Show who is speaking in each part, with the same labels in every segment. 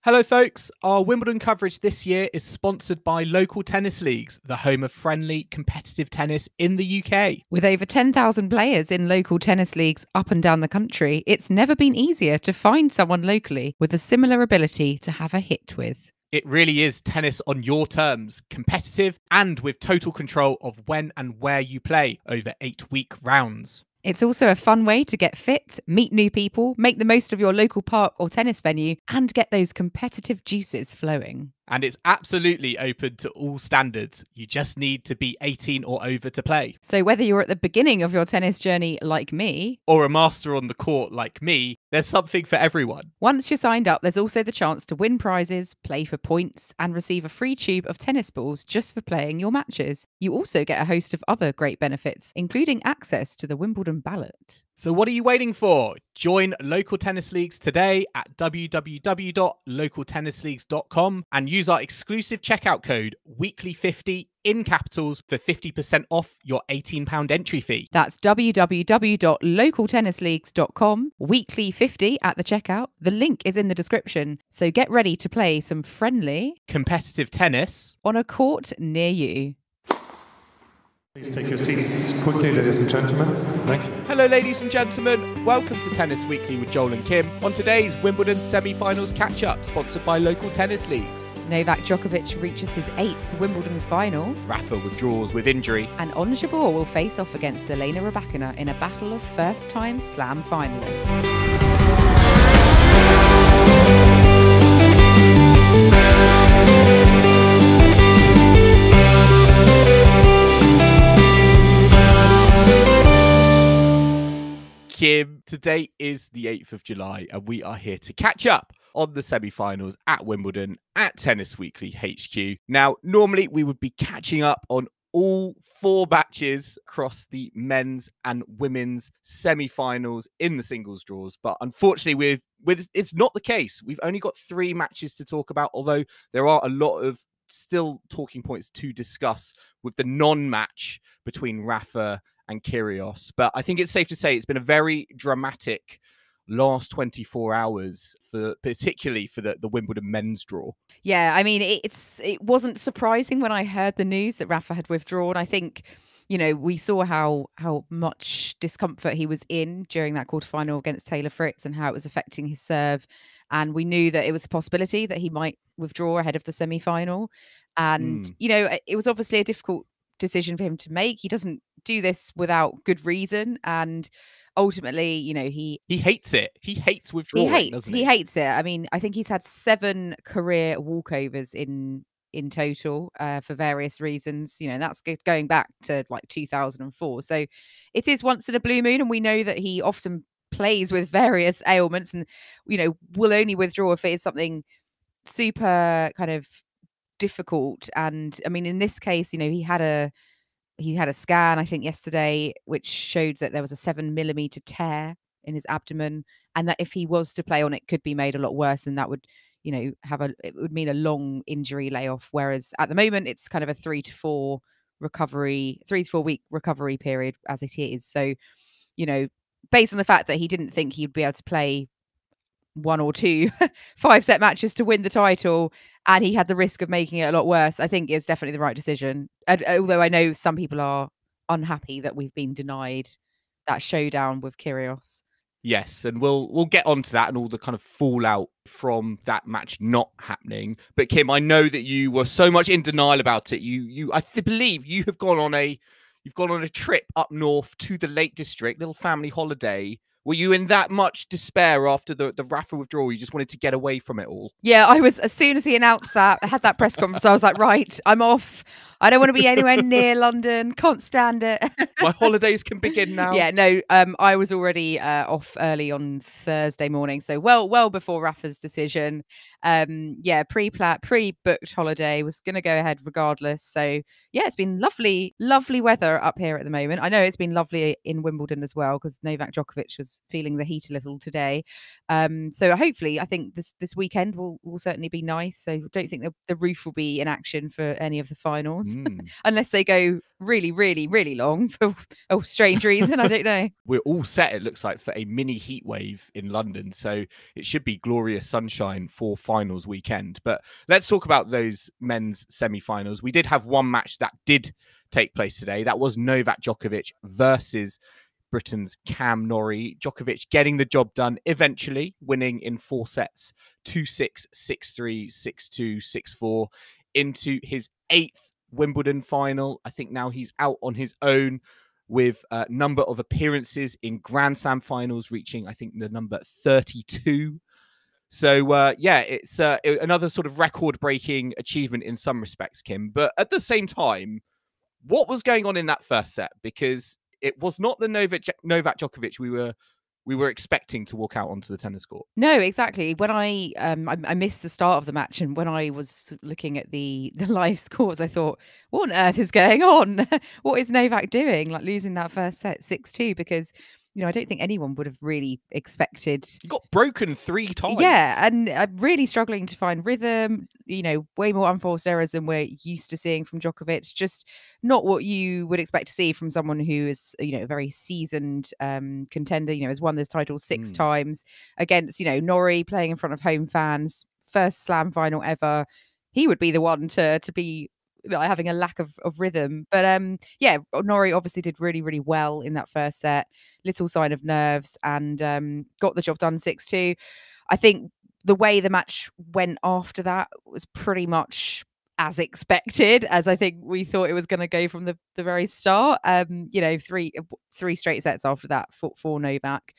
Speaker 1: Hello folks, our Wimbledon coverage this year is sponsored by local tennis leagues, the home of friendly, competitive tennis in the UK.
Speaker 2: With over 10,000 players in local tennis leagues up and down the country, it's never been easier to find someone locally with a similar ability to have a hit with.
Speaker 1: It really is tennis on your terms, competitive and with total control of when and where you play over 8-week rounds.
Speaker 2: It's also a fun way to get fit, meet new people, make the most of your local park or tennis venue, and get those competitive juices flowing.
Speaker 1: And it's absolutely open to all standards. You just need to be 18 or over to play.
Speaker 2: So whether you're at the beginning of your tennis journey like me,
Speaker 1: or a master on the court like me, there's something for everyone.
Speaker 2: Once you're signed up, there's also the chance to win prizes, play for points, and receive a free tube of tennis balls just for playing your matches. You also get a host of other great benefits, including access to the Wimbledon Ballot.
Speaker 1: So what are you waiting for? Join local tennis leagues today at www.localtennisleagues.com and use our exclusive checkout code weekly50 in capitals for 50% off your £18 entry fee.
Speaker 2: That's www.localtennisleagues.com, weekly50 at the checkout. The link is in the description. So get ready to play some friendly,
Speaker 1: competitive tennis
Speaker 2: on a court near you.
Speaker 3: Please take your seats quickly, ladies and gentlemen. Thank you.
Speaker 1: Hello, ladies and gentlemen. Welcome to Tennis Weekly with Joel and Kim on today's Wimbledon Semi-Finals catch-up, sponsored by local tennis leagues.
Speaker 2: Novak Djokovic reaches his 8th Wimbledon final.
Speaker 1: Rafa withdraws with injury.
Speaker 2: And Ons Jabeur will face off against Elena Rybakina in a battle of first-time Slam finalists.
Speaker 1: Kim, today is the 8th of July and we are here to catch up on the semi-finals at Wimbledon at Tennis Weekly HQ. Now, normally we would be catching up on all 4 matches across the men's and women's semi-finals in the singles draws, but unfortunately it's not the case. We've only got 3 matches to talk about, although there are a lot of still talking points to discuss with the non-match between Rafa and Kyrgios. But I think it's safe to say it's been a very dramatic last 24 hours, particularly for the Wimbledon men's draw.
Speaker 2: Yeah, I mean, it wasn't surprising when I heard the news that Rafa had withdrawn. I think, you know, we saw how much discomfort he was in during that quarterfinal against Taylor Fritz and how it was affecting his serve. And we knew that it was a possibility that he might withdraw ahead of the semi-final. And, you know, it was obviously a difficult decision for him to make. He doesn't do this without good reason. And ultimately, you know, he
Speaker 1: hates it. He hates withdrawing, doesn't he?
Speaker 2: He hates it. I mean, I think he's had 7 career walkovers in total for various reasons. You know, that's going back to like 2004. So it is once in a blue moon, and we know that he often plays with various ailments and, you know, will only withdraw if it is something super kind of difficult. And I mean, in this case, you know, he had a scan, I think yesterday, which showed that there was a 7mm tear in his abdomen, and that if he was to play on, it could be made a lot worse, and that would, you know, it would mean a long injury layoff. Whereas at the moment, it's kind of a 3 to 4 week recovery period as it is. So, you know, based on the fact that he didn't think he'd be able to play 1 or 2 5-set matches to win the title, and he had the risk of making it a lot worse, I think it's definitely the right decision. Although I know some people are unhappy that we've been denied that showdown with Kyrgios.
Speaker 1: Yes, and we'll get onto that and all the kind of fallout from that match not happening. But Kim, I know that you were so much in denial about it. I believe you have gone on a trip up north to the Lake District, little family holiday. Were you in that much despair after the Rafa withdrawal? You just wanted to get away from it all?
Speaker 2: Yeah, I was. As soon as he announced that, I had that press conference, I was like, right, I'm off. I don't want to be anywhere near London. Can't stand it.
Speaker 1: My holidays can begin now.
Speaker 2: Yeah, no, I was already off early on Thursday morning. So well before Rafa's decision. Yeah, pre-booked holiday, was going to go ahead regardless. So yeah, it's been lovely weather up here at the moment. I know it's been lovely in Wimbledon as well, because Novak Djokovic was feeling the heat a little today. So hopefully, I think this weekend will certainly be nice. So I don't think the roof will be in action for any of the finals. finals, unless they go really, really, really long for a strange reason. I don't know.
Speaker 1: We're all set, it looks like, for a mini heat wave in London. So it should be glorious sunshine for finals weekend. But let's talk about those men's semi-finals. We did have one match that did take place today. That was Novak Djokovic versus Britain's Cam Norrie. Djokovic getting the job done, eventually winning in 4 sets, 2-6, 6-3, 6-2, 6-4, into his 8th Wimbledon final. I think now he's out on his own with a number of appearances in Grand Slam finals, reaching, I think, the number 32. So, yeah, it's another sort of record-breaking achievement in some respects, Kim. But at the same time, what was going on in that first set? Because it was not the Novak Djokovic we were expecting to walk out onto the tennis court.
Speaker 2: No, exactly. When I missed the start of the match, and when I was looking at the live scores, I thought, what on earth is going on? What is Novak doing? Like losing that first set 6-2, because I don't think anyone would have really expected.
Speaker 1: He got broken 3 times.
Speaker 2: Yeah, and I'm really struggling to find rhythm. Way more unforced errors than we're used to seeing from Djokovic. Just not what you would expect to see from someone who is, a very seasoned contender. Has won this title 6 times against, Norrie, playing in front of home fans. First slam final ever. He would be the one to be having a lack of rhythm. But yeah, Norrie obviously did really, really well in that first set. Little sign of nerves, and got the job done 6-2. I think the way the match went after that was pretty much as expected, as I think we thought it was going to go from the very start. 3 straight sets after that for Novak.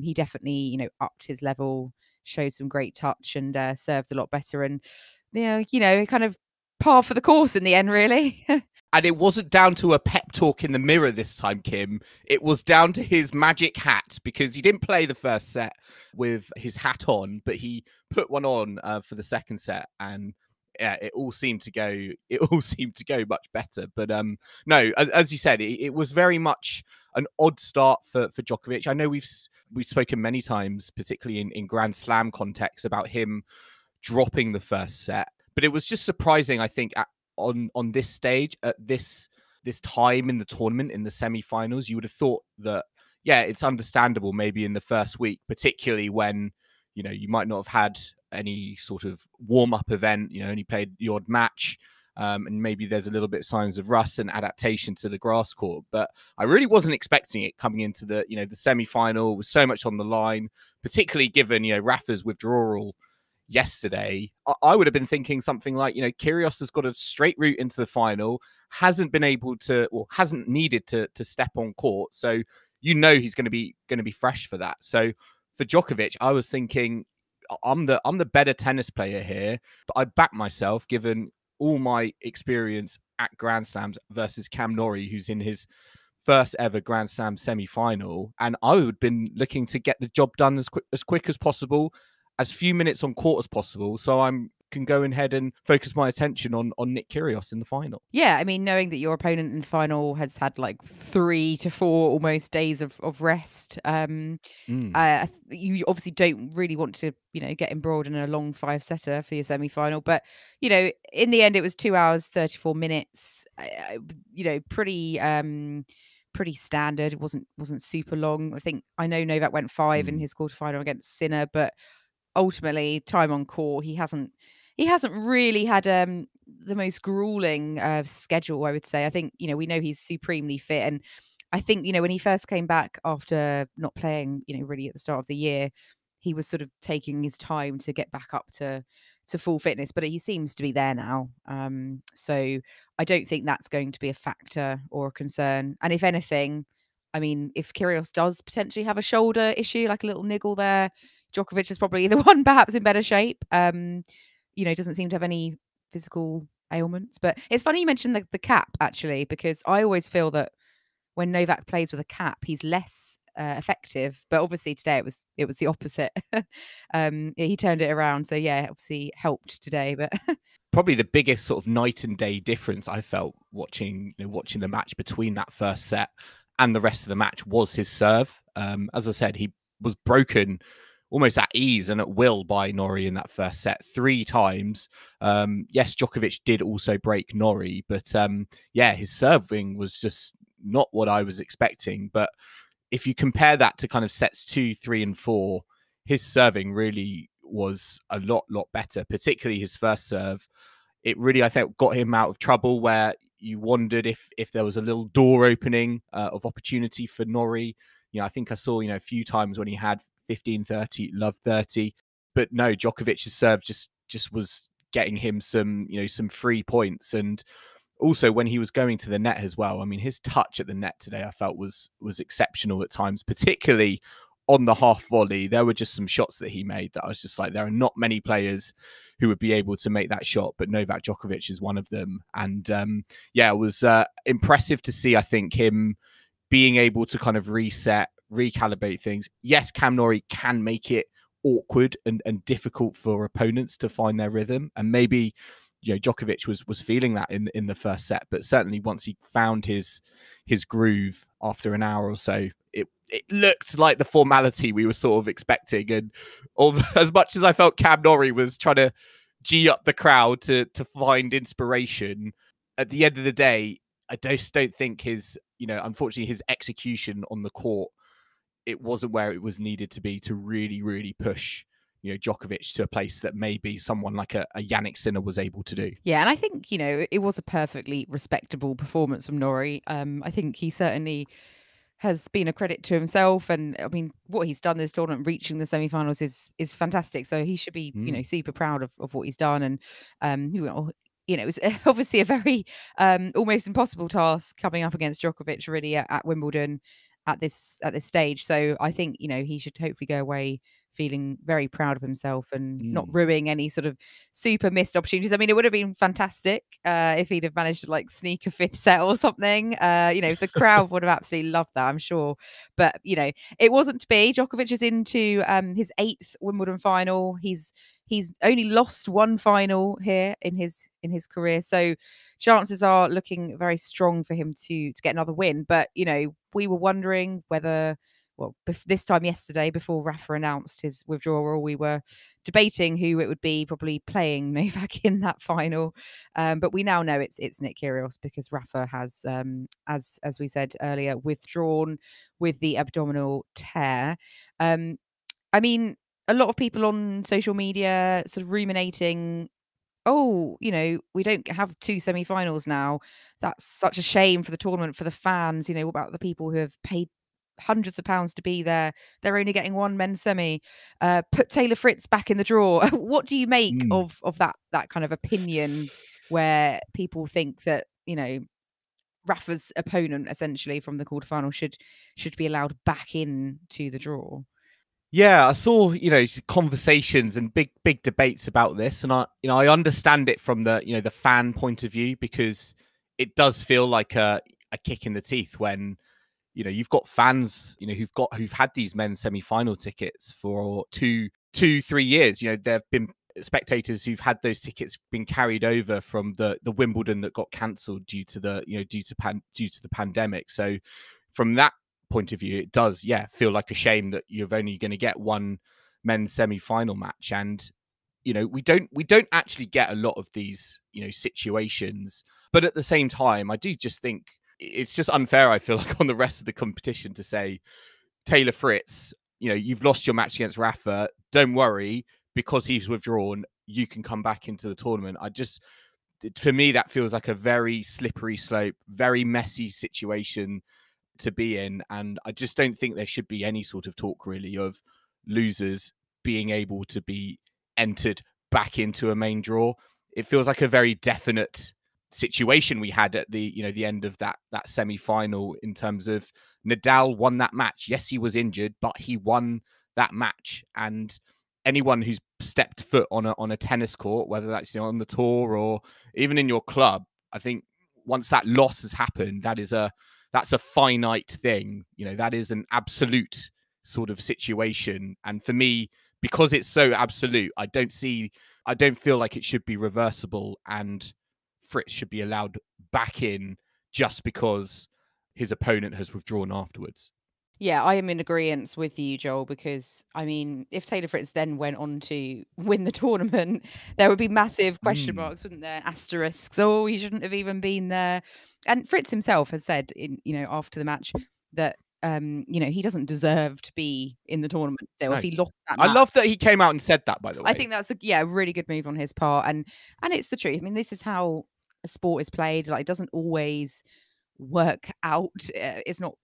Speaker 2: He definitely, upped his level, showed some great touch, and served a lot better. And, kind of par for the course in the end, really.
Speaker 1: And it wasn't down to a pep talk in the mirror this time, Kim. It was down to his magic hat, because he didn't play the first set with his hat on, but he put one on for the second set, and yeah, it all seemed to go much better. But no, as you said, it was very much an odd start for Djokovic. I know we've spoken many times, particularly in Grand Slam context, about him dropping the first set, but it was just surprising, I think, on this stage, at this time in the tournament, in the semi-finals. You would have thought that, yeah, it's understandable maybe in the first week, particularly when, you might not have had any sort of warm-up event, only played the odd match, and maybe there's a little bit of signs of rust and adaptation to the grass court. But I really wasn't expecting it coming into the semi-final with so much on the line, particularly given, Rafa's withdrawal yesterday. I would have been thinking something like, Kyrgios has got a straight route into the final, hasn't been able to, or hasn't needed to step on court. So, he's going to be fresh for that. So for Djokovic, I was thinking, I'm the better tennis player here, but I back myself given all my experience at Grand Slams versus Cam Norrie, who's in his first ever Grand Slam semi-final. And I would have been looking to get the job done as quick as possible, as few minutes on court as possible, so I can go ahead and focus my attention on Nick Kyrgios in the final.
Speaker 2: Yeah, I mean, knowing that your opponent in the final has had like 3 to 4 almost days of rest, you obviously don't really want to, get embroiled in a long 5-setter for your semi-final. But, in the end, it was 2 hours, 34 minutes, pretty standard. It wasn't super long. I know Novak went 5 in his quarterfinal against Sinner, but ultimately, time on court, he hasn't really had the most grueling schedule, I would say. I think, we know he's supremely fit. And I think, when he first came back after not playing, really at the start of the year, he was sort of taking his time to get back up to full fitness, but he seems to be there now. So I don't think that's going to be a factor or a concern. And if anything, I mean, if Kyrgios does potentially have a shoulder issue, like a little niggle there, Djokovic is probably the one perhaps in better shape. Doesn't seem to have any physical ailments. But it's funny you mentioned the cap, actually, because I always feel that when Novak plays with a cap, he's less effective. But obviously today it was the opposite. He turned it around. So yeah, obviously helped today. But
Speaker 1: probably the biggest sort of night and day difference I felt watching the match between that first set and the rest of the match was his serve. As I said, he was broken almost at ease and at will by Norrie in that first set 3 times. Yes, Djokovic did also break Norrie, but yeah, his serving was just not what I was expecting. But if you compare that to kind of sets 2, 3, and 4, his serving really was a lot better, particularly his first serve. It really, I think, got him out of trouble where you wondered if there was a little door opening of opportunity for Norrie. I think I saw, a few times when he had 15-30, love 30. But no, Djokovic's serve just was getting him some free points. And also when he was going to the net as well, I mean, his touch at the net today, I felt was exceptional at times, particularly on the half volley. There were just some shots that he made that I was just like, there are not many players who would be able to make that shot, but Novak Djokovic is one of them. And yeah, it was impressive to see, I think, him being able to kind of reset, recalibrate things. Yes, Cam Norrie can make it awkward and difficult for opponents to find their rhythm. And maybe, Djokovic was feeling that in the first set, but certainly once he found his groove after an hour or so, it looked like the formality we were sort of expecting. And as much as I felt Cam Norrie was trying to G up the crowd to find inspiration, at the end of the day, I just don't think his, unfortunately, his execution on the court, it wasn't where it was needed to be to really, really push, Djokovic to a place that maybe someone like a Jannik Sinner was able to do.
Speaker 2: Yeah, and I think, it was a perfectly respectable performance from Norrie. I think he certainly has been a credit to himself, and I mean, what he's done this tournament, reaching the semi-finals, is fantastic. So he should be, super proud of what he's done. And it was obviously a very almost impossible task coming up against Djokovic really at Wimbledon at this stage. So I think he should hopefully go away feeling very proud of himself and not ruining any sort of super missed opportunities. I mean, it would have been fantastic if he'd have managed to sneak a 5th set or something. The crowd would have absolutely loved that, I'm sure. But it wasn't to be. Djokovic is into his 8th Wimbledon final. He's only lost 1 final here in his career, so chances are looking very strong for him to get another win. But we were wondering whether, this time yesterday, before Rafa announced his withdrawal, we were debating who it would be probably playing Novak in that final. But we now know it's Nick Kyrgios, because Rafa has, as we said earlier, withdrawn with the abdominal tear. I mean, a lot of people on social media sort of ruminating, we don't have 2 semi-finals now. That's such a shame for the tournament, for the fans. What about the people who have paid hundreds of pounds to be there? They're only getting 1 men's semi. Put Taylor Fritz back in the draw. What do you make of that kind of opinion, where people think that Rafa's opponent, essentially from the quarterfinal, should be allowed back into the draw?
Speaker 1: Yeah, I saw, conversations and big debates about this, and I understand it from the, the fan point of view, because it does feel like a kick in the teeth when, you've got fans, who've had these men's semi-final tickets for 2-3 years. There have been spectators who've had those tickets been carried over from the Wimbledon that got cancelled due to the pandemic. So from that point of view, it does feel like a shame that you're only going to get 1 men's semi-final match. And we don't actually get a lot of these situations, but at the same time, I do just think it's just unfair, I feel like, on the rest of the competition to say, Taylor Fritz, you've lost your match against Rafa, don't worry, because he's withdrawn, you can come back into the tournament. For me, that feels like a very slippery slope, very messy situation to be in. And I just don't think there should be any sort of talk really of losers being able to be entered back into a main draw. It feels like a very definite situation we had at the end of that semi-final, in terms of Nadal won that match. Yes, he was injured, but he won that match. And anyone who's stepped foot on a tennis court, whether that's on the tour or even in your club, I think once that loss has happened, that's a finite thing. That is an absolute sort of situation. And for me, because it's so absolute, I don't feel like it should be reversible, and Fritz should be allowed back in just because his opponent has withdrawn afterwards.
Speaker 2: Yeah, I am in agreement with you, Joel, because I mean, if Taylor Fritz then went on to win the tournament, there would be massive question marks, wouldn't there? Asterisks. Oh, he shouldn't have even been there. And Fritz himself has said after the match that he doesn't deserve to be in the tournament still.
Speaker 1: No.
Speaker 2: If he lost that
Speaker 1: I
Speaker 2: match.
Speaker 1: love that he came out and said that, by the way.
Speaker 2: I think that's a really good move on his part. And it's the truth. I mean, this is how a sport is played. Like, it doesn't always work out. It's not,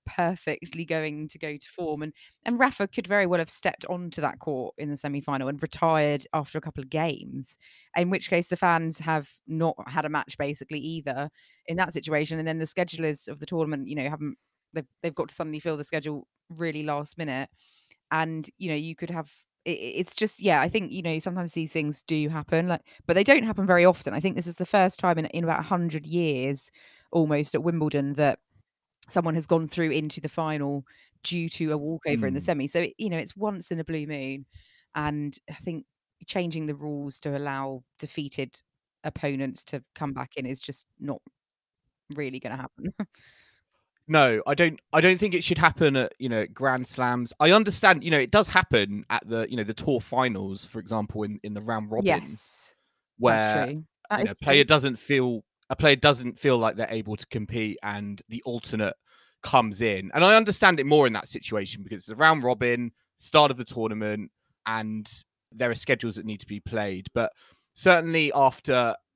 Speaker 2: perfectly going to go to form. And Rafa could very well have stepped onto that court in the semi-final and retired after a couple of games, in which case the fans have not had a match basically either in that situation. And then the schedulers of the tournament, they've got to suddenly fill the schedule really last minute. And, you could have it's just, I think, sometimes these things do happen, but they don't happen very often. I think this is the first time in about 100 years almost at Wimbledon that someone has gone through into the final due to a walkover in the semi. So, it's once in a blue moon. And I think changing the rules to allow defeated opponents to come back in is just not really going to happen.
Speaker 1: No, I don't think it should happen at, Grand Slams. I understand, it does happen at the, the tour finals, for example, in the round robin.
Speaker 2: Yes.
Speaker 1: Where a player doesn't feel like they're able to compete and the alternate comes in. And I understand it more in that situation because it's a round robin, start of the tournament, and there are schedules that need to be played. But certainly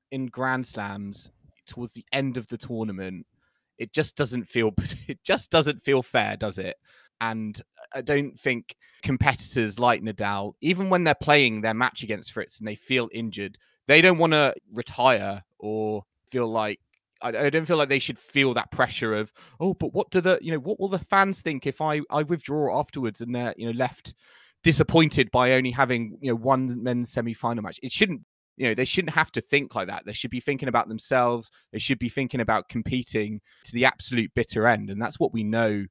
Speaker 1: in Grand Slams, towards the end of the tournament, it just doesn't feel fair, does it? And I don't think competitors like Nadal, even when they're playing their match against Fritz and they feel injured, they don't want to retire or feel like, I don't feel like they should feel that pressure of, oh, but what will the fans think if I withdraw afterwards and they're, left disappointed by only having, one men's semi-final match. It shouldn't, they shouldn't have to think like that. They should be thinking about themselves. They should be thinking about competing to the absolute bitter end. And that's what we know,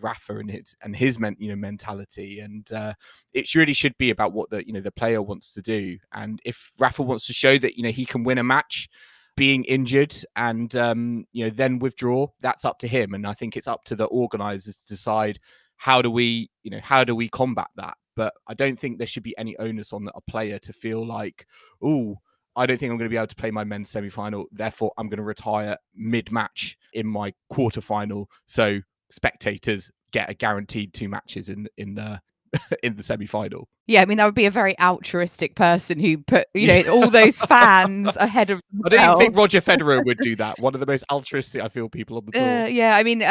Speaker 1: Rafa and his mentality. And it really should be about what the player wants to do. And if Rafa wants to show that, he can win a match being injured and, then withdraw, that's up to him. And I think it's up to the organizers to decide how do we combat that. But I don't think there should be any onus on a player to feel like, oh, I don't think I'm going to be able to play my men's semi-final. Therefore, I'm going to retire mid-match in my quarterfinal. So spectators get a guaranteed 2 matches in the in the semi-final.
Speaker 2: Yeah, I mean, that would be a very altruistic person who put, all those fans ahead of themselves.
Speaker 1: I don't even think Roger Federer would do that. One of the most altruistic, I feel, people on the tour.
Speaker 2: Yeah, I mean,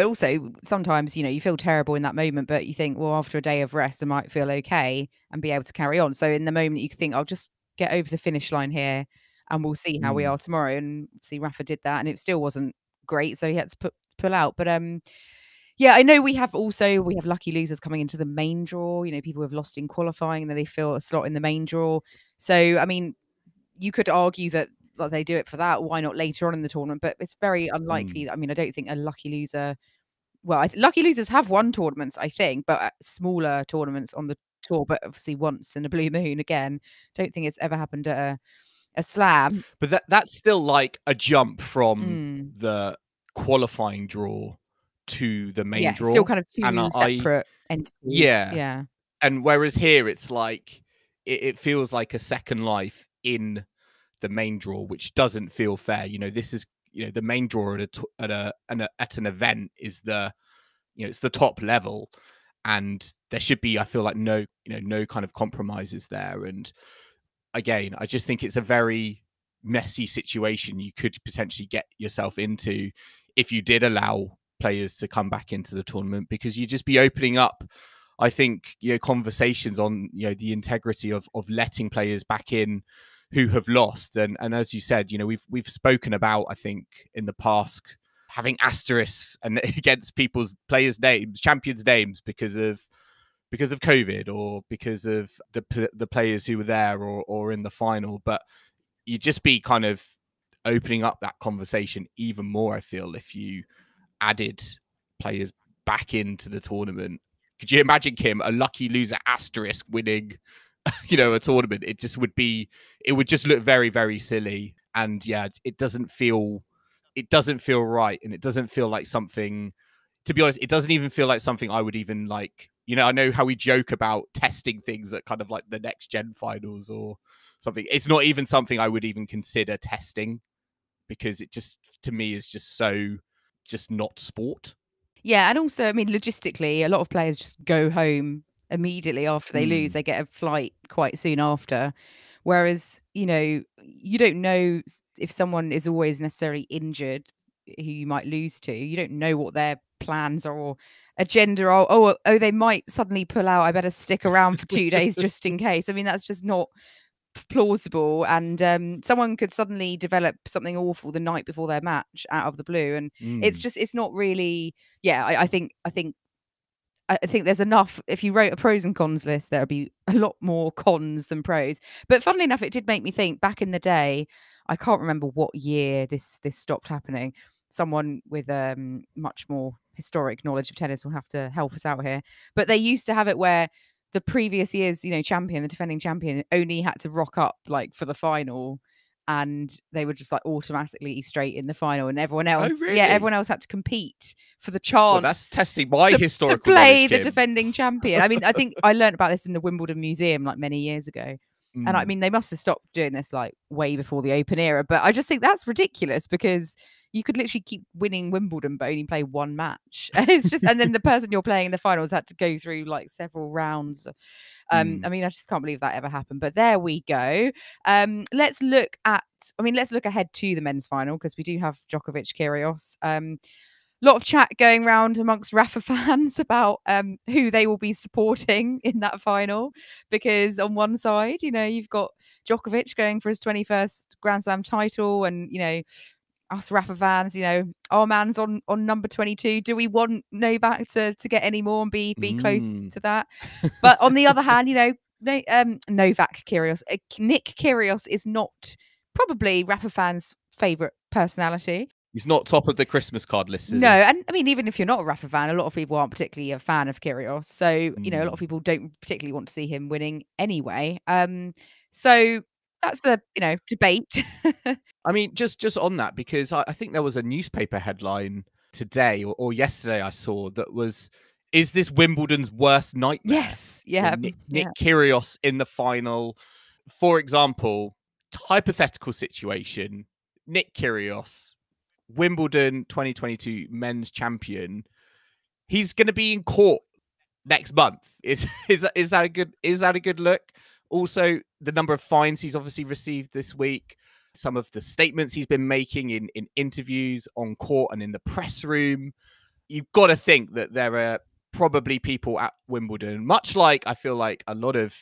Speaker 2: also sometimes, you feel terrible in that moment, but you think, well, after a day of rest, I might feel okay and be able to carry on. So in the moment, you could think, I'll just get over the finish line here and we'll see how we are tomorrow. And see, Rafa did that and it still wasn't great. So he had to pull out. But yeah, I know we have lucky losers coming into the main draw. People who have lost in qualifying and then they fill a slot in the main draw. So, I mean, you could argue that they do it for that. Why not later on in the tournament? But it's very unlikely. I mean, I don't think a lucky loser. Well, lucky losers have won tournaments, I think, but smaller tournaments on the tour. But obviously, once in a blue moon again. Don't think it's ever happened at a slam.
Speaker 1: But that's still like a jump from the qualifying draw to the main draw.
Speaker 2: Still kind of two separate entities.
Speaker 1: Yeah. And whereas here it's like it feels like a second life in the main draw, which doesn't feel fair. This is the main draw at an event is the it's the top level, and there should be, I feel like, no kind of compromises there. And again, I just think it's a very messy situation you could potentially get yourself into if you did allow players to come back into the tournament, because you'd just be opening up, I think, conversations on the integrity of letting players back in who have lost. And as you said, we've spoken about, I think, in the past, having asterisks and against players' names, champions' names, because of COVID or because of the players who were there or in the final. But you'd just be kind of opening up that conversation even more, I feel, if you added players back into the tournament. Could you imagine, Kim, a lucky loser asterisk winning a tournament? It would just look very, very silly. And yeah, it doesn't feel right, and it doesn't feel like something to be honest, it doesn't even feel like something I would even like. You know, I know how we joke about testing things at kind of like the next gen finals or something. It's not even something I would even consider testing, because it just, to me, is just so just not sport.
Speaker 2: Yeah, and also, I mean, logistically, a lot of players just go home immediately after they lose. They get a flight quite soon after. Whereas, you know, you don't know if someone is always necessarily injured who you might lose to. You don't know what their plans are or agenda are. Oh, they might suddenly pull out. I better stick around for 2 days just in case. I mean, that's just not plausible, and someone could suddenly develop something awful the night before their match out of the blue, and it's not really. I think there's enough. If you wrote a pros and cons list, there would be a lot more cons than pros. But funnily enough, it did make me think back in the day. I can't remember what year this stopped happening. Someone with much more historic knowledge of tennis will have to help us out here. But they used to have it where the previous year's, champion, the defending champion, only had to rock up like for the final, and they were just like automatically straight in the final, and everyone else, everyone else had to compete for the chance.
Speaker 1: Well, that's testing my historical
Speaker 2: to play
Speaker 1: knowledge,
Speaker 2: the
Speaker 1: Kim.
Speaker 2: defending champion. I mean, I think I learned about this in the Wimbledon Museum like many years ago. And I mean, they must have stopped doing this like way before the Open era. But I just think that's ridiculous, because you could literally keep winning Wimbledon but only play one match. It's just, and then the person you're playing in the finals had to go through like several rounds. I mean, I just can't believe that ever happened. But there we go. Let's look ahead to the men's final, because we do have Djokovic Kyrgios. Lot of chat going around amongst Rafa fans about who they will be supporting in that final, because on one side, you've got Djokovic going for his 21st Grand Slam title, and us Rafa fans, our man's on number 22. Do we want Novak to get any more and be close to that? But on the other hand, Novak Kyrgios, Nick Kyrgios is not probably Rafa fans' favourite personality.
Speaker 1: He's not top of the Christmas card list, is he?
Speaker 2: No, and I mean, even if you're not a Rafa fan, a lot of people aren't particularly a fan of Kyrgios. So, a lot of people don't particularly want to see him winning anyway. So that's the, debate.
Speaker 1: I mean, just on that, because I think there was a newspaper headline today or yesterday I saw that was, is this Wimbledon's worst nightmare?
Speaker 2: Yes, yeah.
Speaker 1: Nick Kyrgios in the final. For example, hypothetical situation, Nick Kyrgios, Wimbledon 2022 men's champion, he's going to be in court next month. Is that a good look? Also, the number of fines he's obviously received this week, some of the statements he's been making in interviews on court and in the press room. You've got to think that there are probably people at Wimbledon, much like I feel like a lot of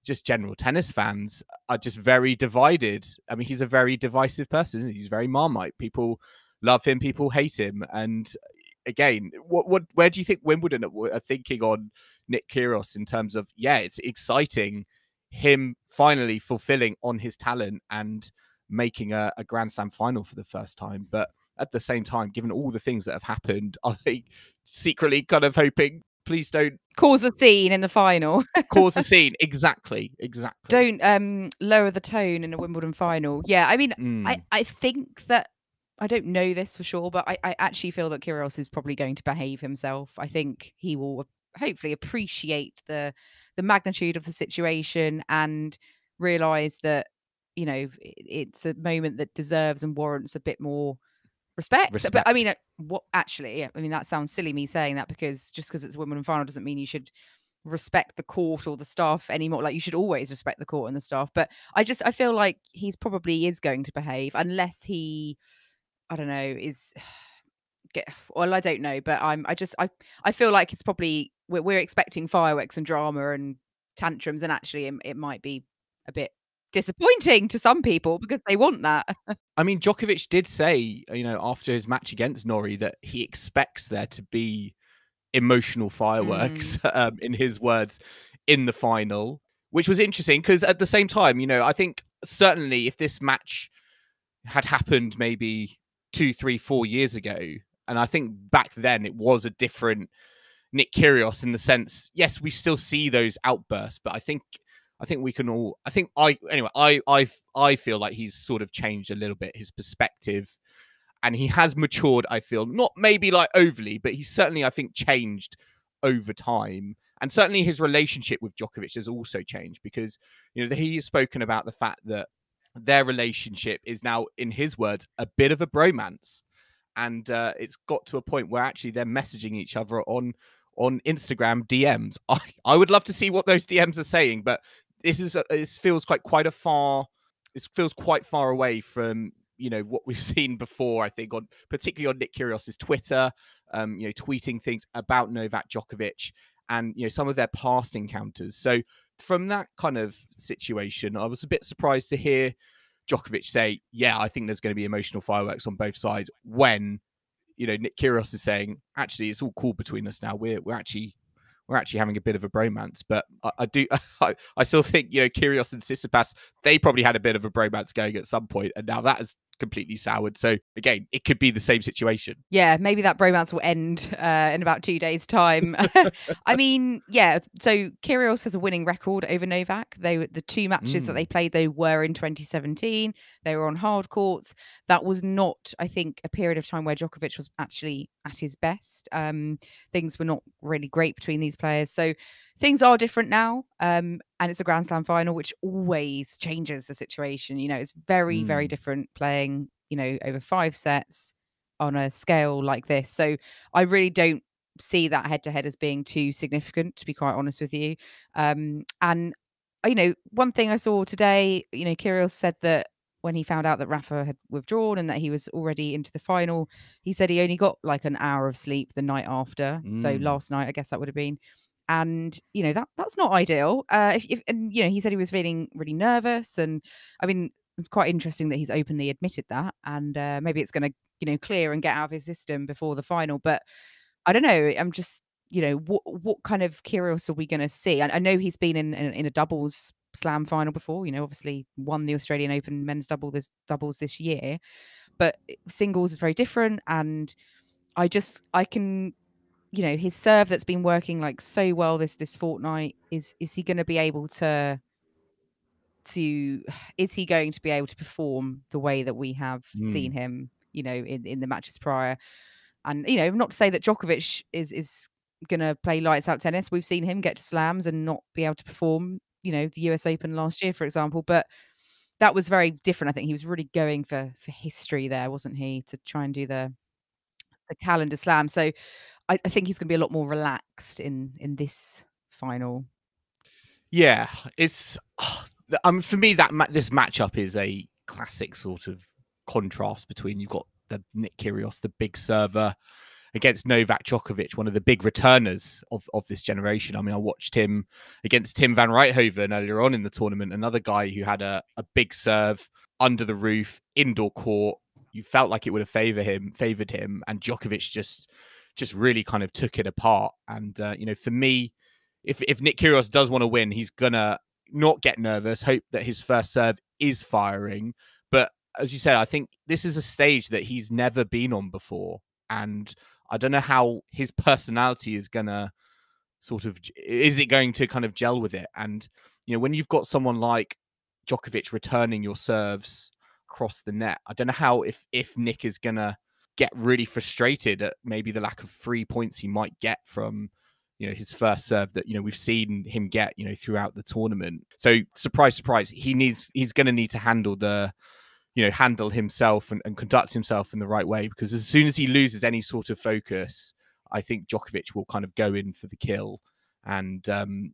Speaker 1: just general tennis fans are just very divided. I mean, he's a very divisive person, isn't he? He's very Marmite. People love him, people hate him. And again, where do you think Wimbledon are thinking on Nick Kyrgios in terms of, it's exciting, him finally fulfilling on his talent and making a Grand Slam final for the first time. But at the same time, given all the things that have happened, I think secretly kind of hoping, please don't
Speaker 2: cause a scene in the final.
Speaker 1: Cause a scene. Exactly.
Speaker 2: Don't lower the tone in a Wimbledon final. Yeah, I mean, I think that, I don't know this for sure, but I actually feel that Kyrgios is probably going to behave himself. I think he will hopefully appreciate the magnitude of the situation and realize that, it's a moment that deserves and warrants a bit more respect. But I mean, that sounds silly me saying that, because just because it's a Wimbledon final doesn't mean you should respect the court or the staff anymore. Like, you should always respect the court and the staff. But I feel like he's probably is going to behave, unless he, I don't know, I don't know, but I feel like it's probably, we're expecting fireworks and drama and tantrums, and actually it might be a bit disappointing to some people because they want that.
Speaker 1: I mean, Djokovic did say, after his match against Norrie, that he expects there to be emotional fireworks, in his words, in the final, which was interesting because at the same time, I think certainly if this match had happened maybe 2, 3, 4 years ago, and I think back then it was a different Nick Kyrgios in the sense, yes, we still see those outbursts, but I think we can all, I feel like he's sort of changed a little bit his perspective, And he has matured, I feel, not maybe like overly, but he's certainly, I think, changed over time. And certainly his relationship with Djokovic has also changed because, he has spoken about the fact that their relationship is now, in his words, a bit of a bromance. And it's got to a point where actually they're messaging each other on Instagram DMs. I would love to see what those DMs are saying, but this feels quite far away from what we've seen before. I think particularly on Nick Kyrgios's Twitter, tweeting things about Novak Djokovic and some of their past encounters. So from that kind of situation, I was a bit surprised to hear Djokovic say, "Yeah, I think there's going to be emotional fireworks on both sides." When Nick Kyrgios is saying, "Actually, it's all cool between us now. We're actually having a bit of a bromance." But I still think Kyrgios and Tsitsipas, they probably had a bit of a bromance going at some point, and now that has completely soured. So again, it could be the same situation.
Speaker 2: Yeah, maybe that bromance will end in about 2 days' time. I mean, yeah. So Kyrgios has a winning record over Novak. The 2 matches that they played, they were in 2017. They were on hard courts. That was not, I think, a period of time where Djokovic was actually at his best. Things were not really great between these players. So things are different now. And it's a Grand Slam final, which always changes the situation. It's very, very different playing, over 5 sets on a scale like this. So I really don't see that head-to-head as being too significant, to be quite honest with you. And, one thing I saw today, Kyrgios said that when he found out that Rafa had withdrawn and that he was already into the final, he said he only got like an hour of sleep the night after. So last night, I guess that would have been. And that's not ideal. And he said he was feeling really nervous, and I mean, it's quite interesting that he's openly admitted that. And maybe it's going to clear and get out of his system before the final. But I don't know. I'm just what kind of Kyrgios are we going to see? I know he's been in a doubles slam final before. Obviously won the Australian Open men's doubles this year, but singles is very different. And I can. His serve that's been working like so well this fortnight, is he going to be able to is he going to be able to perform the way that we have seen him, in the matches prior? And, not to say that Djokovic is going to play lights out tennis. We've seen him get to slams and not be able to perform, the US Open last year, for example, but that was very different. I think he was really going for history there, wasn't he? To try and do the calendar slam. So I think he's going to be a lot more relaxed in this final.
Speaker 1: Yeah, it's for me this matchup is a classic sort of contrast between, you've got the Nick Kyrgios, the big server, against Novak Djokovic, one of the big returners of this generation. I mean, I watched him against Tim van Rijthoven earlier on in the tournament, another guy who had a big serve under the roof, indoor court. You felt like it would have favored him, and Djokovic just really kind of took it apart. And for me, if Nick Kyrgios does want to win, he's gonna not get nervous, hope that his first serve is firing. But as you said, I think this is a stage that he's never been on before, and I don't know how his personality is gonna is it going to kind of gel with it? And when you've got someone like Djokovic returning your serves across the net, I don't know how if Nick is gonna get really frustrated at maybe the lack of 3 points he might get from his first serve that we've seen him get throughout the tournament. So surprise, he's going to need to handle handle himself and conduct himself in the right way, because as soon as he loses any sort of focus, I think Djokovic will kind of go in for the kill. And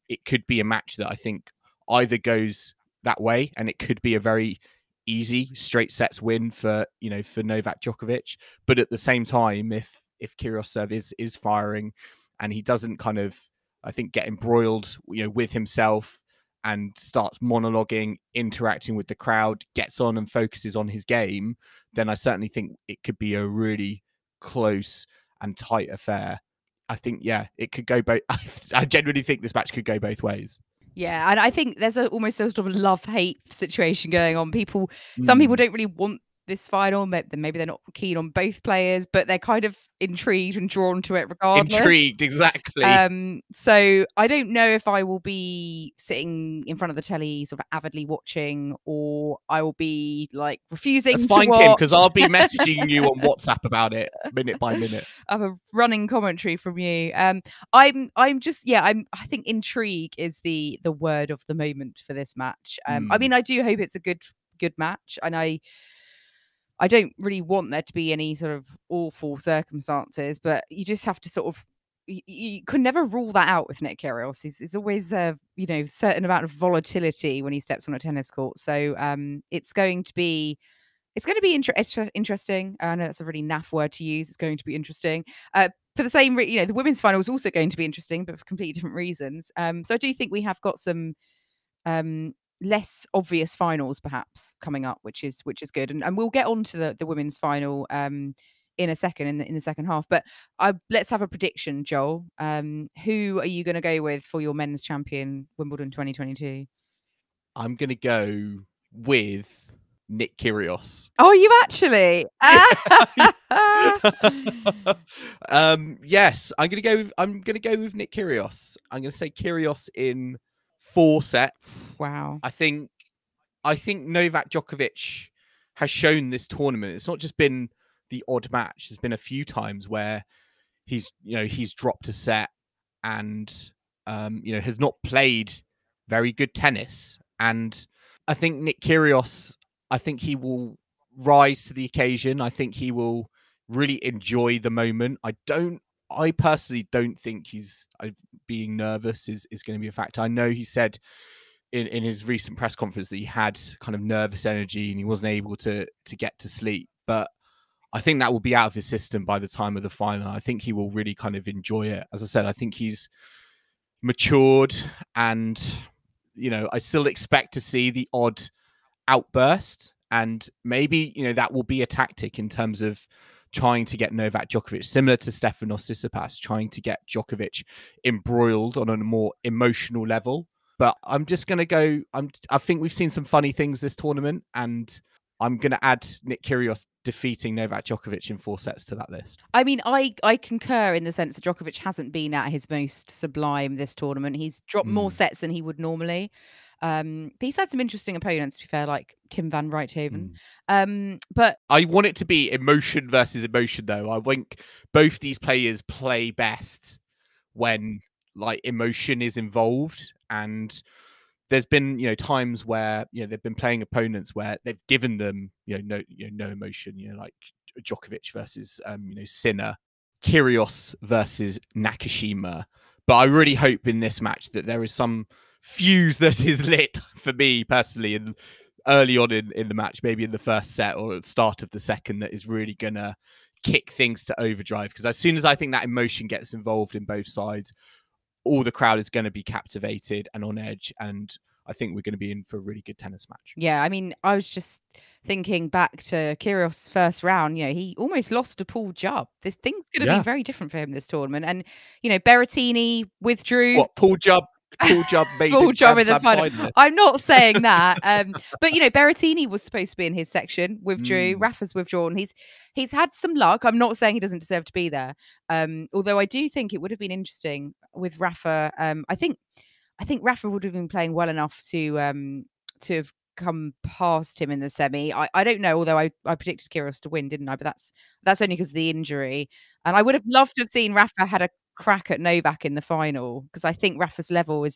Speaker 1: it could be a match that I think either goes that way, and it could be a very easy straight sets win for Novak Djokovic. But at the same time, if Kyrgios serve is firing and he doesn't kind of, I think, get embroiled with himself and starts monologuing, interacting with the crowd, gets on and focuses on his game, then I certainly think it could be a really close and tight affair. I think, it could go both. I genuinely think this match could go both ways.
Speaker 2: Yeah, and I think there's almost a sort of love-hate situation going on. Some people don't really want this final. Maybe they're not keen on both players, but they're kind of intrigued and drawn to it regardless.
Speaker 1: Intrigued, exactly.
Speaker 2: So I don't know if I will be sitting in front of the telly sort of avidly watching, or I will be like refusing
Speaker 1: That's
Speaker 2: to
Speaker 1: fine,
Speaker 2: watch.
Speaker 1: Kim, because I'll be messaging you on WhatsApp about it minute by minute.
Speaker 2: I have a running commentary from you. I think intrigue is the word of the moment for this match. I mean, I do hope it's a good match, and I don't really want there to be any sort of awful circumstances, but you just have to sort of, you could never rule that out with Nick Kyrgios. He's always a certain amount of volatility when he steps on a tennis court. So it's going to be interesting. I know that's a really naff word to use. It's going to be interesting. For the same, the women's final is also going to be interesting, but for completely different reasons. So I do think we have got some less obvious finals perhaps coming up, which is good, and we'll get on to the women's final in a second in the second half. But let's have a prediction, Joel. Who are you going to go with for your men's champion Wimbledon 2022?
Speaker 1: I'm going to go with Nick Kyrgios.
Speaker 2: Oh, you actually?
Speaker 1: Yes, I'm going to go with Nick Kyrgios. I'm going to say Kyrgios in 4 sets.
Speaker 2: Wow.
Speaker 1: I think Novak Djokovic has shown this tournament. It's not just been the odd match. There's been a few times where he's dropped a set and has not played very good tennis. And I think Nick Kyrgios, I think he will rise to the occasion. I think he will really enjoy the moment. I personally don't think he's being nervous is going to be a factor. I know he said in his recent press conference that he had kind of nervous energy and he wasn't able to get to sleep. But I think that will be out of his system by the time of the final. I think he will really kind of enjoy it. As I said, I think he's matured, and I still expect to see the odd outburst, and maybe that will be a tactic in terms of trying to get Novak Djokovic, similar to Stefanos Tsitsipas, trying to get Djokovic embroiled on a more emotional level. But I'm just going to go, I think we've seen some funny things this tournament, and I'm going to add Nick Kyrgios defeating Novak Djokovic in 4 sets to that list.
Speaker 2: I mean, I concur in the sense that Djokovic hasn't been at his most sublime this tournament. He's dropped more sets than he would normally. But he's had some interesting opponents, to be fair, like Tim van Rijthoven. But
Speaker 1: I want it to be emotion versus emotion, though. I think both these players play best when emotion is involved, and there's been times where they've been playing opponents where they've given them no emotion, like Djokovic versus Sinner, Kyrgios versus Nakashima. But I really hope in this match that there is some fuse that is lit for me personally, and early on in the match, maybe in the first set or at the start of the second, that is really gonna kick things to overdrive. Because as soon as I think that emotion gets involved in both sides, all the crowd is going to be captivated and on edge, and I think we're going to be in for a really good tennis match.
Speaker 2: Yeah, I mean, I was just thinking back to Kyrgios' first round. He almost lost to Paul Jubb. This thing's going to be very different for him this tournament. And Berrettini withdrew.
Speaker 1: What, Paul Jubb made
Speaker 2: Paul Jubb in the
Speaker 1: final.
Speaker 2: I'm not saying that, but Berrettini was supposed to be in his section. Withdrew. Rafa's withdrawn. He's had some luck. I'm not saying he doesn't deserve to be there. Although I do think it would have been interesting with Rafa. I think Rafa would have been playing well enough to have come past him in the semi. I don't know. Although I predicted Kyrgios to win, didn't I? But that's only because of the injury. And I would have loved to have seen Rafa had a crack at Novak in the final, because I think Rafa's level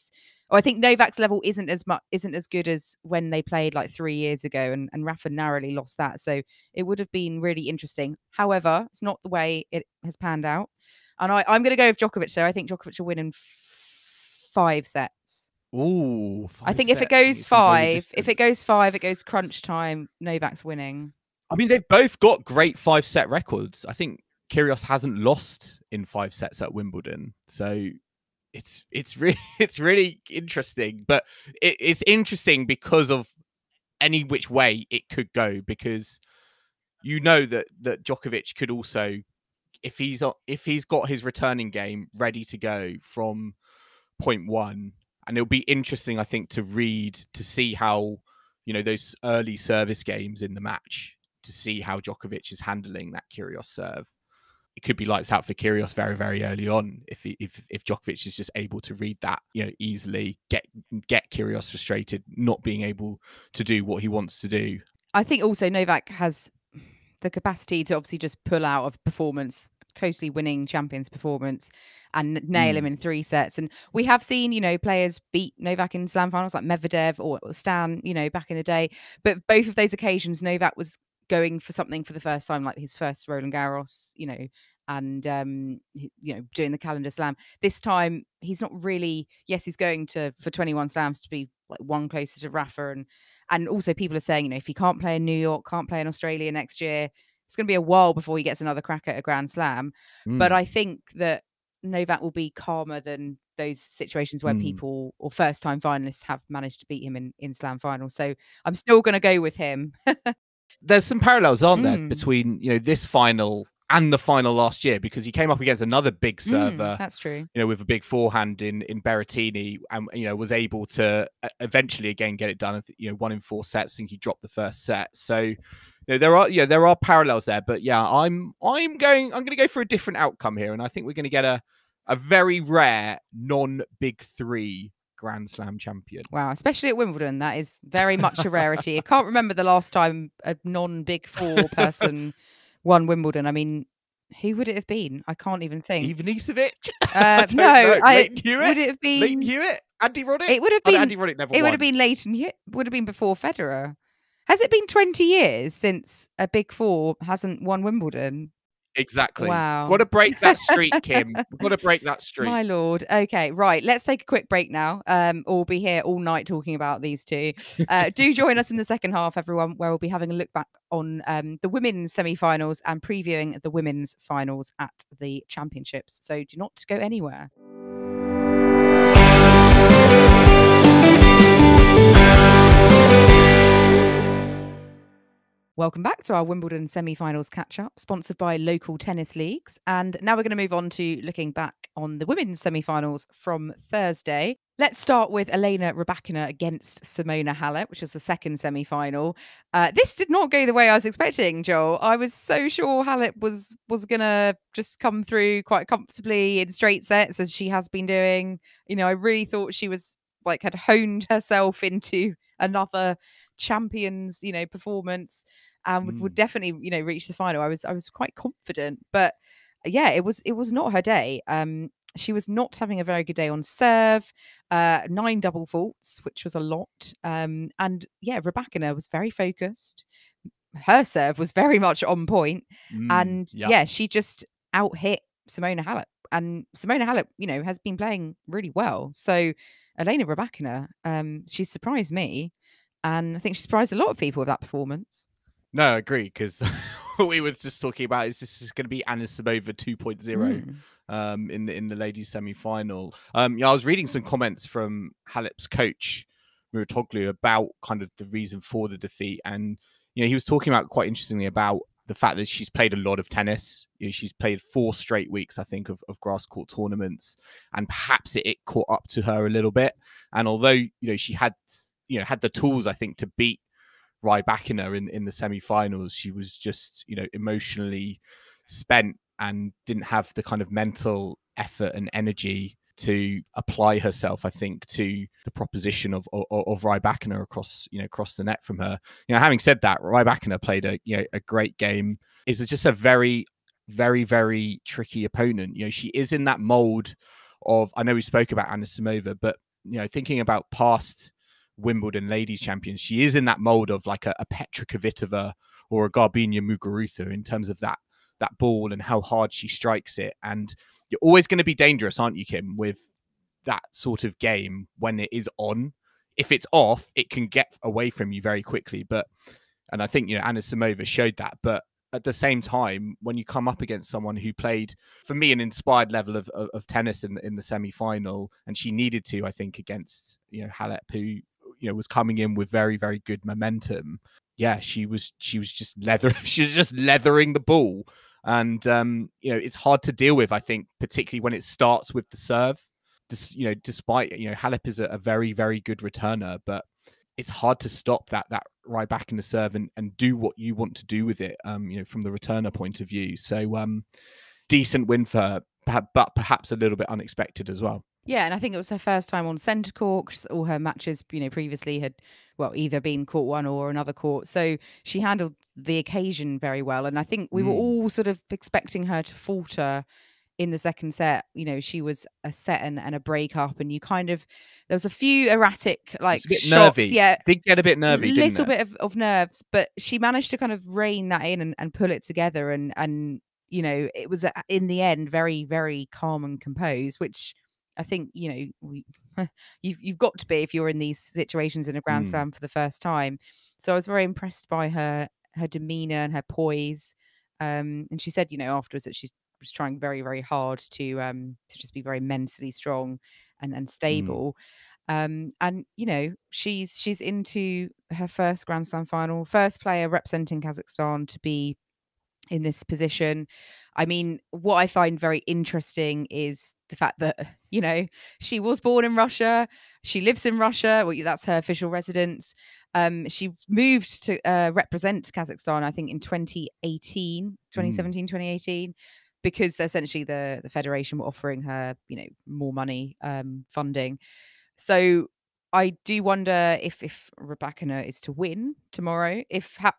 Speaker 2: I think Novak's level isn't as good as when they played like 3 years ago, and Rafa narrowly lost that. So it would have been really interesting. However, it's not the way it has panned out, and I'm going to go with Djokovic. So I think Djokovic will win in 5 sets.
Speaker 1: Ooh,
Speaker 2: I think if it goes 5, it goes crunch time. Novak's winning.
Speaker 1: I mean, they've both got great 5-set records. I think Kyrgios hasn't lost in 5 sets at Wimbledon, so it's really interesting. But it's interesting because of any which way it could go, because that Djokovic could also, if he's got his returning game ready to go from point 1, and it'll be interesting, I think, to see how those early service games in the match to see how Djokovic is handling that Kyrgios serve. It could be lights out for Kyrgios very, very early on if Djokovic is just able to read that, easily, get Kyrgios frustrated, not being able to do what he wants to do.
Speaker 2: I think also Novak has the capacity to obviously just pull out of performance, totally winning champions performance, and nail him in 3 sets. And we have seen, players beat Novak in slam finals like Medvedev or Stan, back in the day. But both of those occasions, Novak was going for something for the first time, like his first Roland Garros, and doing the calendar slam. This time he's not really, yes, he's going for 21 slams to be like one closer to Rafa, and also people are saying, if he can't play in New York, can't play in Australia next year, it's going to be a while before he gets another crack at a Grand Slam. But I think that Novak will be calmer than those situations where people or first-time finalists have managed to beat him in slam finals. So I'm still going to go with him.
Speaker 1: There's some parallels, aren't there, between this final and the final last year, because he came up against another big server.
Speaker 2: That's true.
Speaker 1: With a big forehand in Berrettini, and was able to eventually again get it done. 1 in 4 sets. I think he dropped the first set. So there are parallels there. But yeah, I'm going to go for a different outcome here, and I think we're going to get a very rare non-big 3 Grand Slam champion.
Speaker 2: Wow, especially at Wimbledon, that is very much a rarity. I can't remember the last time a non-big 4 person won Wimbledon. I mean, who would it have been? I can't even think.
Speaker 1: Ivanisevic?
Speaker 2: No,
Speaker 1: Leighton Hewitt?
Speaker 2: Would it have been
Speaker 1: Leighton Hewitt? Andy Roddick?
Speaker 2: It would have been.
Speaker 1: Andy Roddick never won.
Speaker 2: It would have been Leighton Hewitt. Would have been before Federer. Has it been 20 years since a big 4 hasn't won Wimbledon?
Speaker 1: Exactly.
Speaker 2: Wow.
Speaker 1: Got to break that streak, Kim. We've got to break that streak.
Speaker 2: My lord. Okay, right. Let's take a quick break now. We'll be here all night talking about these two. Do join us in the second half, everyone, where we'll be having a look back on the women's semi-finals and previewing the women's finals at the championships. So do not go anywhere. Welcome back to our Wimbledon semi-finals catch-up, sponsored by local tennis leagues. And now we're going to move on to looking back on the women's semi-finals from Thursday. Let's start with Elena Rybakina against Simona Halep, which was the second semi-final. This did not go the way I was expecting, Joel. I was so sure Halep was going to just come through quite comfortably in straight sets, as she has been doing. I really thought she was had honed herself into another champions performance and would definitely reach the final. I was quite confident, but yeah, it was not her day. She was not having a very good day on serve, 9 double faults, which was a lot, and yeah, Rybakina was very focused. Her serve was very much on point, and yeah, she just out hit Simona Halep, and Simona Halep has been playing really well. So Elena Rybakina, she surprised me, and I think she surprised a lot of people with that performance.
Speaker 1: No, I agree, because what we were just talking about is this is going to be Anisimova 2.0 in the ladies semi-final. I was reading some comments from Halep's coach Muratoglu about kind of the reason for the defeat, and he was talking about quite interestingly about the fact that she's played a lot of tennis. She's played 4 straight weeks, I think, of grass court tournaments, and perhaps it caught up to her a little bit. And although she had the tools, I think, to beat Rybakina in the semi-finals, she was just emotionally spent and didn't have the kind of mental effort and energy to apply herself, I think, to the proposition of Rybakina across the net from her. Having said that, Rybakina played a great game. Is just a very, very, very tricky opponent. She is in that mold of, I know we spoke about Anisimova, but thinking about past Wimbledon ladies champions, she is in that mold of like a Petra Kvitova or a Garbina Muguruza in terms of that ball and how hard she strikes it. And you're always going to be dangerous, aren't you, Kim, with that sort of game when it is on. If it's off, it can get away from you very quickly. And I think Anisimova showed that. But at the same time, when you come up against someone who played, for me, an inspired level of tennis in the semi-final, and she needed to, I think, against Halep, who was coming in with very, very good momentum. Yeah, she was just leathering the ball. And it's hard to deal with, I think, particularly when it starts with the serve. Despite Halep is a very, very good returner, but it's hard to stop that Rybakina serve and do what you want to do with it, you know, from the returner point of view. So decent win for her, but perhaps a little bit unexpected as well.
Speaker 2: Yeah, and I think it was her first time on centre court, 'cause all her matches, you know, previously had, well, either been court one or another court. So she handled the occasion very well. And I think we were all sort of expecting her to falter in the second set. You know, she was a set and a break up, and you kind of, there was a few erratic, like,
Speaker 1: It's a bit
Speaker 2: shots.
Speaker 1: nervy.
Speaker 2: Yeah.
Speaker 1: Did get a bit nervy, didn't
Speaker 2: Little
Speaker 1: it?
Speaker 2: bit of nerves, but she managed to kind of rein that in and pull it together. And, you know, it was in the end very, very calm and composed, which I think, you know, you've got to be if you're in these situations in a Grand Slam for the first time. So I was very impressed by her demeanor and her poise. And she said, you know, afterwards that she was trying very, very hard to just be very mentally strong and stable. And you know, she's into her first Grand Slam final, first player representing Kazakhstan to be in this position. I mean, what I find very interesting is the fact that, you know, she was born in Russia. She lives in Russia. Well, that's her official residence. She moved to represent Kazakhstan, I think, in 2018, 2017, 2018, because essentially the federation were offering her, you know, more money, funding. So I do wonder if Rybakina is to win tomorrow,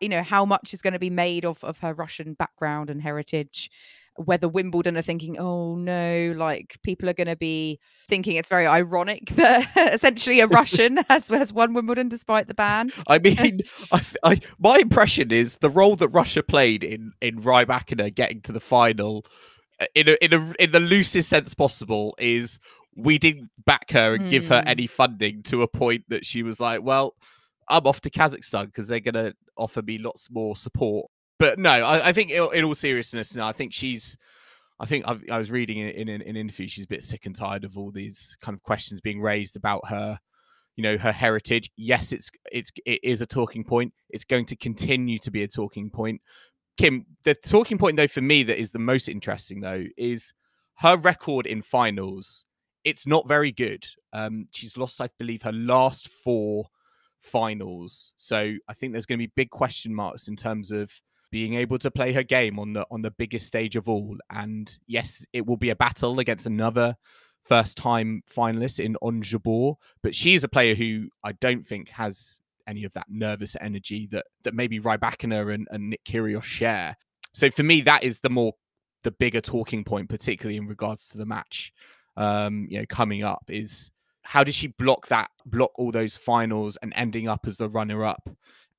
Speaker 2: you know, how much is going to be made of her Russian background and heritage, whether Wimbledon are thinking, oh no, like people are going to be thinking it's very ironic that essentially a Russian has won Wimbledon despite the ban.
Speaker 1: I mean, my impression is the role that Russia played in Rybakina getting to the final, in the loosest sense possible, is we didn't back her and give her any funding to a point that she was like, well, I'm off to Kazakhstan because they're going to offer me lots more support. But no, I think in all seriousness, no, I think I was reading in an interview, she's a bit sick and tired of all these kind of questions being raised about her, you know, her heritage. Yes, it is a talking point. It's going to continue to be a talking point. Kim, the talking point though for me that is the most interesting though is her record in finals. It's not very good. She's lost, I believe, her last 4 finals. So I think there's going to be big question marks in terms of being able to play her game on the biggest stage of all. And yes, it will be a battle against another first-time finalist in Ons Jabeur, but she is a player who I don't think has any of that nervous energy that maybe Rybakina and Nick Kyrgios share. So for me, that is the bigger talking point, particularly in regards to the match. You know, coming up is how does she block all those finals and ending up as the runner-up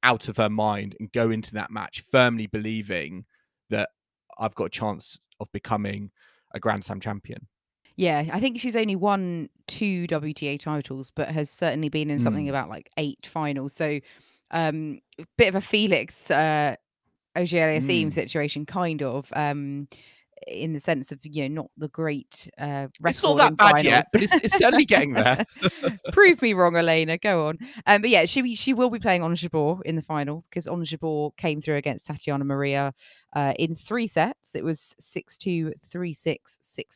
Speaker 1: out of her mind and go into that match firmly believing that I've got a chance of becoming a Grand Slam champion.
Speaker 2: Yeah, I think she's only won 2 WTA titles, but has certainly been in something about like 8 finals. So bit of a Felix Auger-Aliassime situation, kind of. In the sense of, you know, not the great record.
Speaker 1: It's not that bad
Speaker 2: finals
Speaker 1: yet, but it's certainly getting there.
Speaker 2: Prove me wrong, Elena. Go on. But yeah, she will be playing Ons Jabeur in the final because Ons Jabeur came through against Tatiana Maria in 3 sets. It was 6-2, 3-6,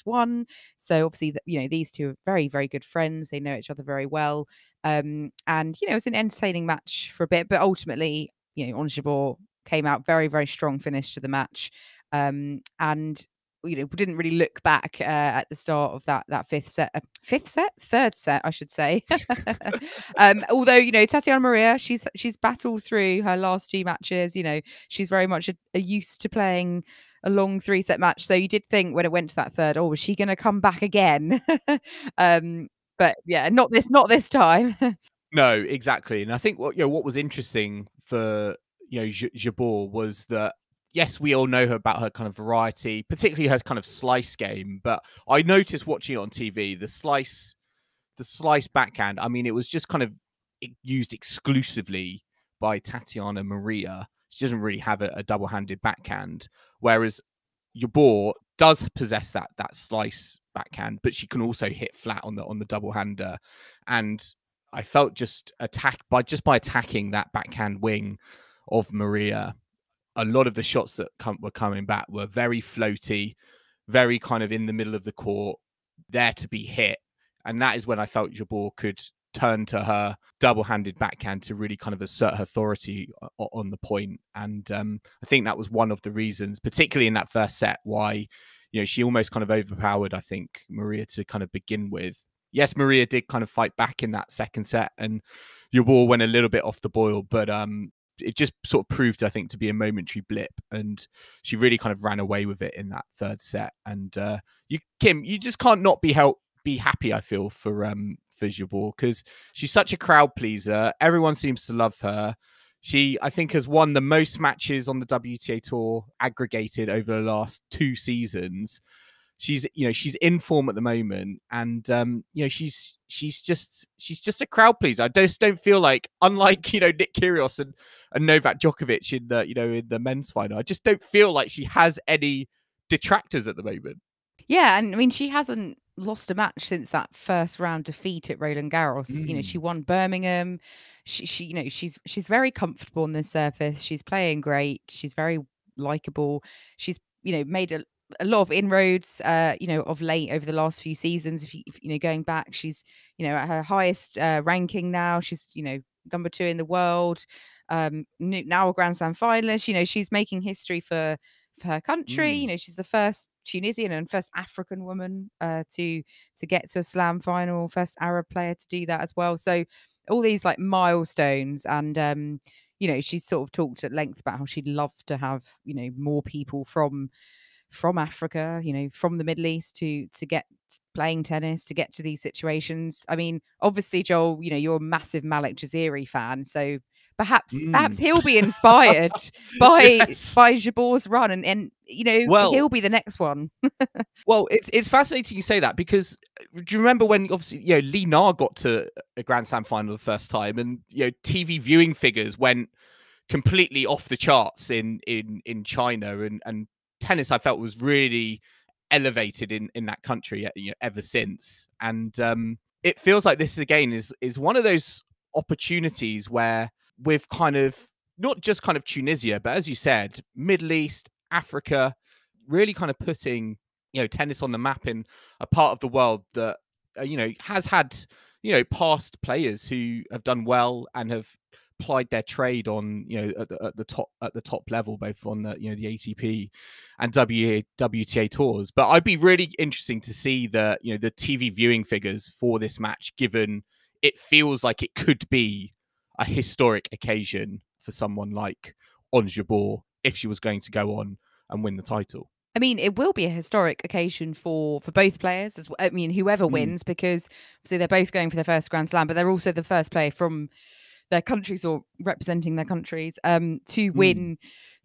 Speaker 2: 6-1. So obviously, you know, these two are very, very good friends. They know each other very well. And, you know, it was an entertaining match for a bit, but ultimately, you know, Ons Jabeur came out very, very strong finish to the match. And you know, we didn't really look back at the start of that 3rd set, I should say. Although, you know, Tatiana Maria, she's battled through her last 2 matches. You know, she's very much used to playing a long 3-set match. So you did think when it went to that 3rd, oh, was she going to come back again? But yeah, not this time.
Speaker 1: No, exactly. And I think what was interesting for, you know, Jabeur was that, yes, we all know her about her kind of variety, particularly her kind of slice game. But I noticed watching it on TV, the slice backhand. I mean, it was just kind of used exclusively by Tatiana Maria. She doesn't really have a double-handed backhand, whereas Jabeur does possess that slice backhand, but she can also hit flat on the double-hander. And I felt just by attacking that backhand wing of Maria, a lot of the shots that were coming back were very floaty, very kind of in the middle of the court, there to be hit. And that is when I felt Jabeur could turned to her double-handed backhand to really kind of assert her authority on the point. And I think that was one of the reasons, particularly in that first set, why, she almost kind of overpowered, I think, Maria to kind of begin with. Yes, Maria did kind of fight back in that second set, and Jabeur went a little bit off the boil, but it just sort of proved, I think, to be a momentary blip, and she really kind of ran away with it in that third set. And Kim, you just can't not be happy, I feel, for Jabeur, because she's such a crowd pleaser. Everyone seems to love her. She, I think, has won the most matches on the WTA tour aggregated over the last 2 seasons. She's in form at the moment, and she's just a crowd pleaser. I just don't feel like, unlike Nick Kyrgios and Novak Djokovic in the men's final, I just don't feel like she has any detractors at the moment.
Speaker 2: Yeah, and I mean, she hasn't lost a match since that first round defeat at Roland Garros. She won Birmingham. She's very comfortable on this surface. She's playing great. She's very likable. She's made a lot of inroads of late over the last few seasons. If going back, she's at her highest ranking now. She's number 2 in the world, now a Grand Slam finalist. She's making history for her country. She's the first Tunisian and first African woman to get to a Slam final, first Arab player to do that as well. So all these like milestones, and she's sort of talked at length about how she'd love to have more people from Africa, from the Middle East to get playing tennis, to get to these situations. I mean, obviously, Joel, you're a massive Malik Jaziri fan, so perhaps he'll be inspired by Jabeur's run, and he'll be the next one.
Speaker 1: Well, it's fascinating you say that, because do you remember when obviously Li Na got to a Grand Slam final the first time, and TV viewing figures went completely off the charts in China, and tennis, I felt, was really elevated in that country ever since. And it feels like this again is one of those opportunities where, with kind of not just kind of Tunisia, but as you said, Middle East, Africa, really kind of putting tennis on the map in a part of the world that has had past players who have done well and have plied their trade on at the top level, both on the the ATP and WTA tours. But I'd be really interesting to see the the TV viewing figures for this match, given it feels like it could be a historic occasion for someone like Ons Jabeur if she was going to go on and win the title.
Speaker 2: I mean, it will be a historic occasion for both players. I mean, whoever wins, because obviously they're both going for their first Grand Slam, but they're also the first player from their countries or representing their countries to win.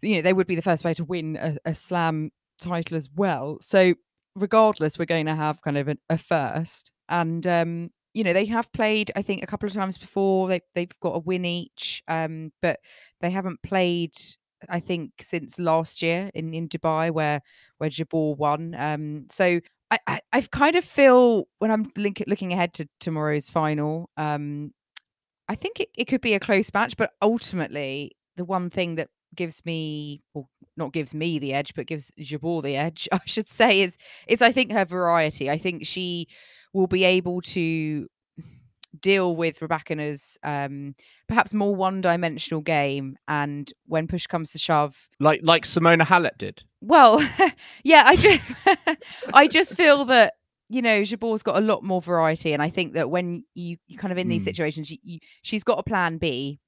Speaker 2: They would be the first player to win a Slam title as well. So regardless, we're going to have kind of a first. And they have played, I think, a couple of times before. They've got a win each, but they haven't played, I think, since last year in Dubai, where Jabeur won. So I kind of feel, when I'm looking ahead to tomorrow's final, I think it could be a close match, but ultimately the one thing that gives me, well, not gives me the edge, but gives Jabeur the edge, I should say, is I think her variety. I think she will be able to deal with Rybakina's perhaps more one-dimensional game, and when push comes to shove,
Speaker 1: like Simona Halep did.
Speaker 2: Well, yeah, I just feel that Jabeur's got a lot more variety, and I think that when you kind of in these situations, she's got a plan B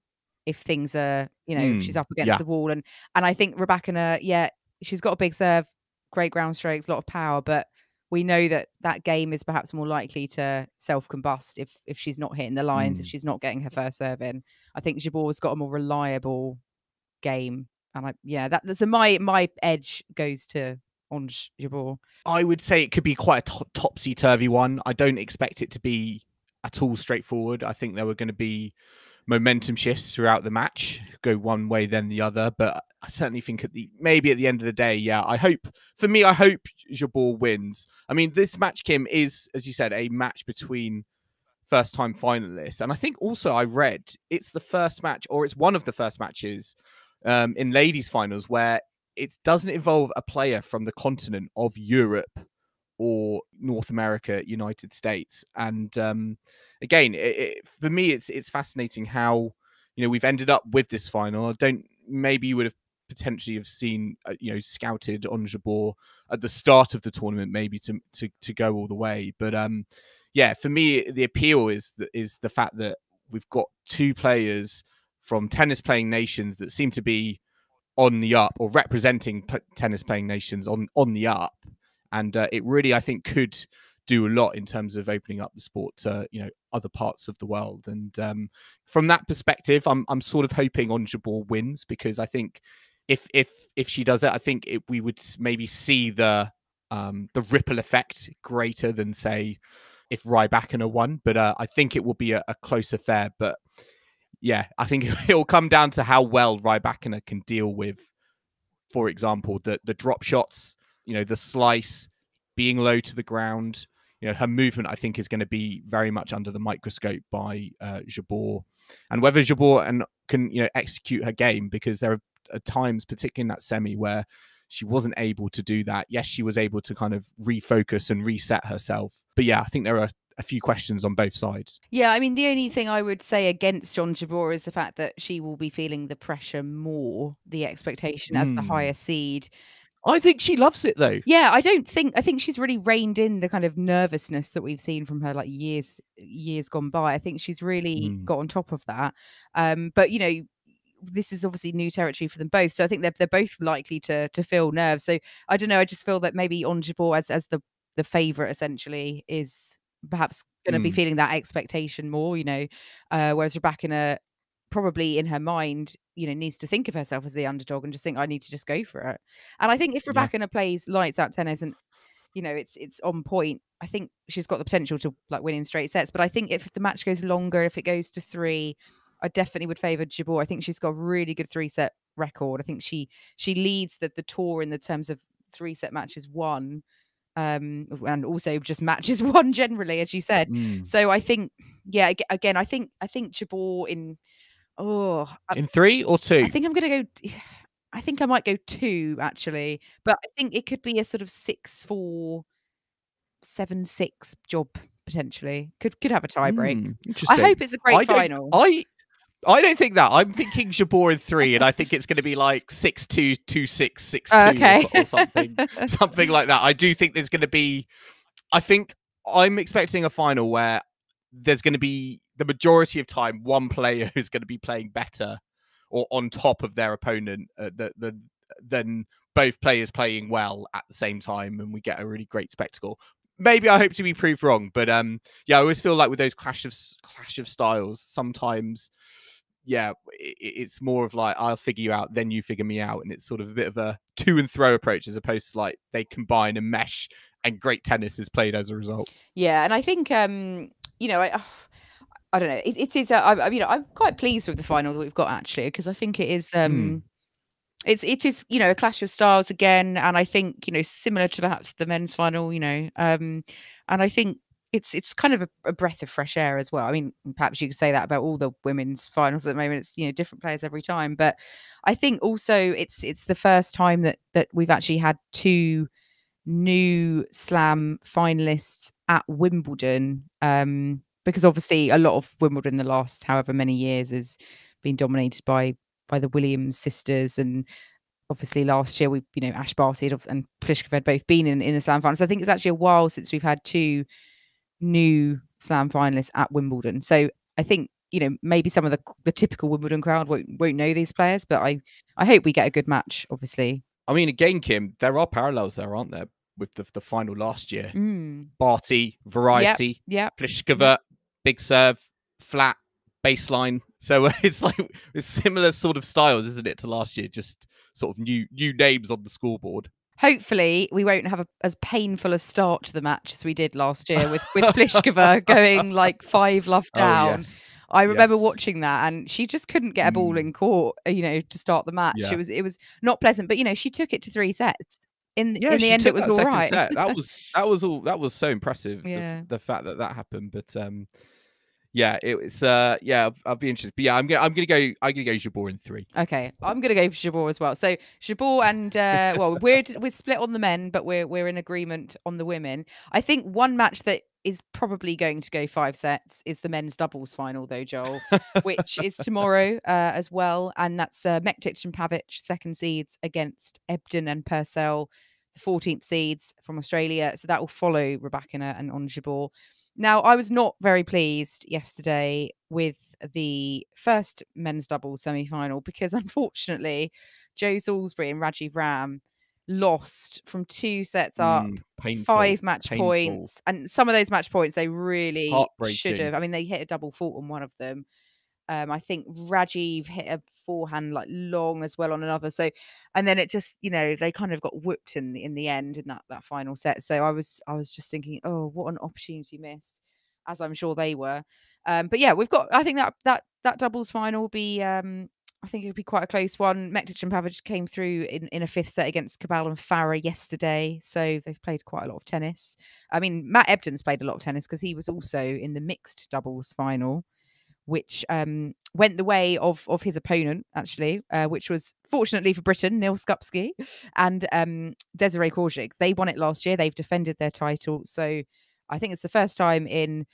Speaker 2: if things are if she's up against the wall, and I think Rybakina, she's got a big serve, great ground strokes, a lot of power, but we know that game is perhaps more likely to self-combust if she's not hitting the lines, if she's not getting her first serve in. I think Jabeur's got a more reliable game, and that's my edge goes to Ons Jabeur.
Speaker 1: I would say it could be quite a topsy-turvy one. I don't expect it to be at all straightforward. I think there were going to be momentum shifts throughout the match, go one way then the other. But I certainly think maybe at the end of the day, I hope Jabeur wins. I mean, this match, Kim, is, as you said, a match between first-time finalists. And I think also I read it's the first match, or it's one of the first matches in ladies' finals where it doesn't involve a player from the continent of Europe or North America, United States. And again, for me, it's fascinating how, we've ended up with this final. Maybe you would have potentially have seen, scouted Ons Jabeur at the start of the tournament, maybe to go all the way. But yeah, for me, the appeal is the fact that we've got two players from tennis playing nations that seem to be on the up, or representing tennis playing nations on the up. And it really, I think, could do a lot in terms of opening up the sport to, other parts of the world. And from that perspective, I'm sort of hoping Ons Jabeur wins, because I think if she does it, I think we would maybe see the ripple effect greater than, say, if Rybakina won. But I think it will be a close affair. But yeah, I think it will come down to how well Rybakina can deal with, for example, the drop shots, the slice, being low to the ground. Her movement, I think, is going to be very much under the microscope by Jabeur, and whether Jabeur can execute her game, because there are times, particularly in that semi, where she wasn't able to do that. Yes, she was able to kind of refocus and reset herself, but yeah, I think there are a few questions on both sides.
Speaker 2: Yeah, I mean, the only thing I would say against Ons Jabeur is the fact that she will be feeling the pressure more, the expectation as the higher seed.
Speaker 1: I think she loves it, though.
Speaker 2: Yeah, I think she's really reined in the kind of nervousness that we've seen from her, like years gone by. I think she's really got on top of that. But this is obviously new territory for them both, so I think they're both likely to feel nerves. So I don't know. I just feel that maybe Ons Jabeur, as the favourite, essentially, is perhaps going to be feeling that expectation more. Whereas Rybakina, probably in her mind, needs to think of herself as the underdog and just think, I need to just go for it. And I think if Rybakina plays lights out tennis and it's on point, I think she's got the potential to like win in straight sets. But I think if the match goes longer, if it goes to 3, I definitely would favour Jabeur. I think she's got a really good 3-set record. I think she leads the tour in the terms of 3-set matches won. And also just matches won generally, as you said. So I think, yeah, again, I think Jabeur in
Speaker 1: 3 or 2.
Speaker 2: I think I'm gonna go. I think I might go 2 actually, but I think it could be a sort of 6-4, 7-6 job potentially. Could have a tie break. I hope it's a great final.
Speaker 1: I don't think that. I'm thinking Jabeur in 3, and I think it's going to be like 6-2, 2-6, 6-2,
Speaker 2: okay.
Speaker 1: or something like that. I do think there's going to be. I think I'm expecting a final where there's going to be the majority of time one player who's going to be playing better or on top of their opponent than both players playing well at the same time, and we get a really great spectacle. Maybe I hope to be proved wrong, but yeah, I always feel like with those clash of styles, sometimes, yeah, it's more of like, I'll figure you out, then you figure me out, and it's sort of a bit of a to and fro approach, as opposed to like they combine and mesh, and great tennis is played as a result.
Speaker 2: Yeah, and I think I don't know. It is. I'm quite pleased with the final that we've got, actually, because I think it is. It is, a clash of styles again, and I think similar to perhaps the men's final, and I think it's kind of a breath of fresh air as well. I mean, perhaps you could say that about all the women's finals at the moment. It's different players every time, but I think also it's the first time that we've actually had 2 new Slam finalists at Wimbledon. Because obviously a lot of Wimbledon the last however many years has been dominated by the Williams sisters, and obviously last year we Ash Barty and Pliskova had both been in a Slam final. So I think it's actually a while since we've had 2 new Slam finalists at Wimbledon. So I think maybe some of the typical Wimbledon crowd won't know these players, but I hope we get a good match, obviously.
Speaker 1: I mean, again, Kim, there are parallels there, aren't there, with the final last year? Barty, variety, Pliskova, big serve, flat, baseline. So it's similar sort of styles, isn't it, to last year? Just sort of new names on the scoreboard.
Speaker 2: Hopefully, we won't have as painful a start to the match as we did last year with Pliskova going like 5 love down.
Speaker 1: Oh, yes.
Speaker 2: I remember watching that, and she just couldn't get a ball in court, to start the match.
Speaker 1: Yeah.
Speaker 2: It was not pleasant, but she took it to 3 sets. In the end, it was all right.
Speaker 1: That was so impressive.
Speaker 2: Yeah.
Speaker 1: The fact that happened, but Yeah, it's I'll be interested. But yeah, I'm gonna go Jabeur in 3.
Speaker 2: Okay, I'm gonna go for Jabeur as well. So Jabeur and well, we're split on the men, but we're in agreement on the women. I think one match that is probably going to go 5 sets is the men's doubles final, though, Joel, which is tomorrow as well, and that's Mektic and Pavic, second seeds, against Ebden and Purcell, the 14th seeds from Australia. So that will follow Rybakina and Ons Jabeur. Now, I was not very pleased yesterday with the first men's doubles semi-final because, unfortunately, Joe Salisbury and Rajeev Ram lost from 2 sets up,
Speaker 1: painful,
Speaker 2: 5 match points. And some of those match points they really should have. I mean, they hit a double fault on one of them. I think Rajeev hit a forehand like long as well on another. So, and then it just, they kind of got whooped in the end in that final set. So I was just thinking, oh, what an opportunity missed, as I'm sure they were. But yeah, I think that doubles final will be, I think it'll be quite a close one. Mektic and Pavic came through in a 5th set against Cabal and Farah yesterday. So they've played quite a lot of tennis. I mean, Matt Ebden's played a lot of tennis because he was also in the mixed doubles final, which went the way of his opponent, actually, which was, fortunately for Britain, Neal Skupski and Desirae Krawczyk. They won it last year. They've defended their title. So I think it's the first time in,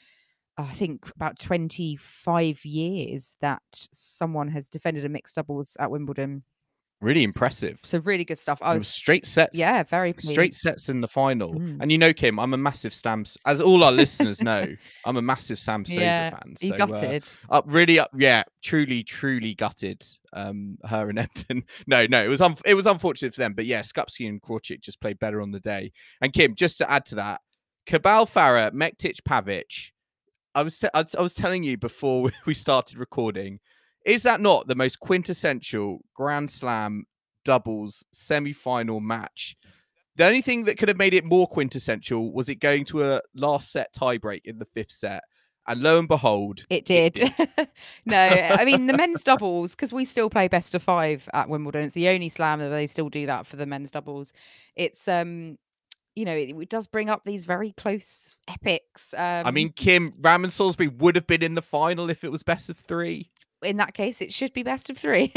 Speaker 2: I think, about 25 years that someone has defended a mixed doubles at Wimbledon.
Speaker 1: Really impressive.
Speaker 2: So really good stuff.
Speaker 1: It was straight sets.
Speaker 2: Yeah, very pleased.
Speaker 1: Straight sets in the final. And Kim, I'm a massive Sam, as all our listeners know, I'm a massive Sam Stosur fan. So,
Speaker 2: gutted.
Speaker 1: Truly gutted. Her and Ebden. No, it was unfortunate for them. But yeah, Skupski and Krawczyk just played better on the day. And Kim, just to add to that, Cabal Farah, Mektic Pavic. I was telling you before we started recording. Is that not the most quintessential Grand Slam doubles semi-final match? The only thing that could have made it more quintessential was it going to a last set tiebreak in the 5th set. And lo and behold,
Speaker 2: it did. No, I mean, the men's doubles, because we still play best of 5 at Wimbledon. It's the only slam that they still do that for the men's doubles. It's, it does bring up these very close epics.
Speaker 1: I mean, Kim, Ram and Salisbury would have been in the final if it was best of 3.
Speaker 2: In that case, it should be best of 3.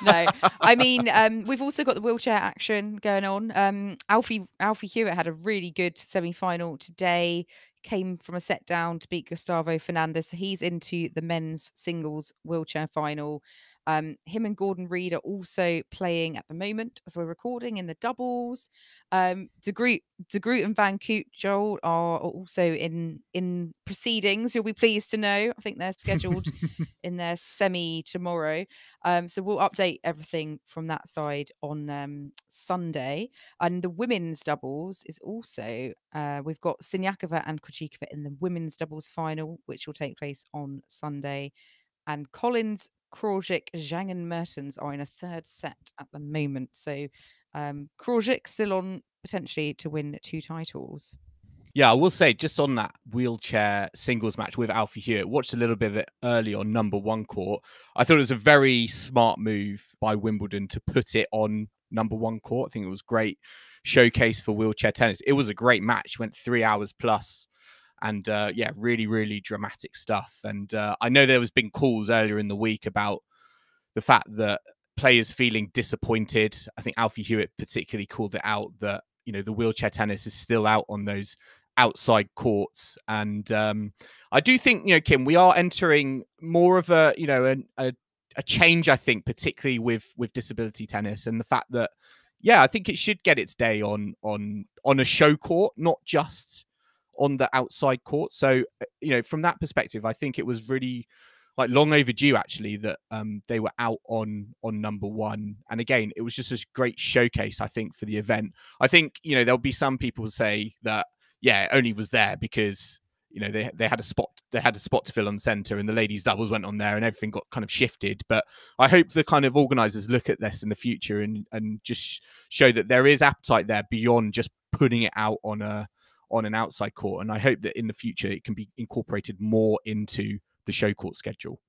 Speaker 2: No, I mean, we've also got the wheelchair action going on. Alfie Hewitt had a really good semi-final today. Came from a set down to beat Gustavo Fernandez. So he's into the men's singles wheelchair final. Him and Gordon Reed are also playing at the moment as we're recording in the doubles. De Groot and Van Koot, Joel, are also in proceedings. You'll be pleased to know. I think they're scheduled in their semi tomorrow. So we'll update everything from that side on Sunday. And the women's doubles is also, we've got Siniakova and Krawczyk in the women's doubles final, which will take place on Sunday. And Collins, Krawczyk, Zhang and Mertens are in a 3rd set at the moment. So Krawczyk still on potentially to win 2 titles.
Speaker 1: Yeah, I will say just on that wheelchair singles match with Alfie Hewitt, watched a little bit of it early on number 1 court. I thought it was a very smart move by Wimbledon to put it on number 1 court. I think it was great showcase for wheelchair tennis. It was a great match, went 3 hours plus. And really, really dramatic stuff. And I know there was been calls earlier in the week about the fact that players feeling disappointed. I think Alfie Hewitt particularly called it out that, the wheelchair tennis is still out on those outside courts. And I do think, Kim, we are entering more of a change, I think, particularly with disability tennis and the fact that, I think it should get its day on a show court, not just on the outside court. So, from that perspective, I think it was really long overdue actually that they were out on number 1. And again, it was just a great showcase, I think, for the event. I think, there'll be some people who say that, it only was there because, they had a spot to fill on center and the ladies doubles went on there and everything got kind of shifted. But I hope the kind of organizers look at this in the future and just show that there is appetite there beyond just putting it out on an outside court. And I hope that in the future it can be incorporated more into the show court schedule.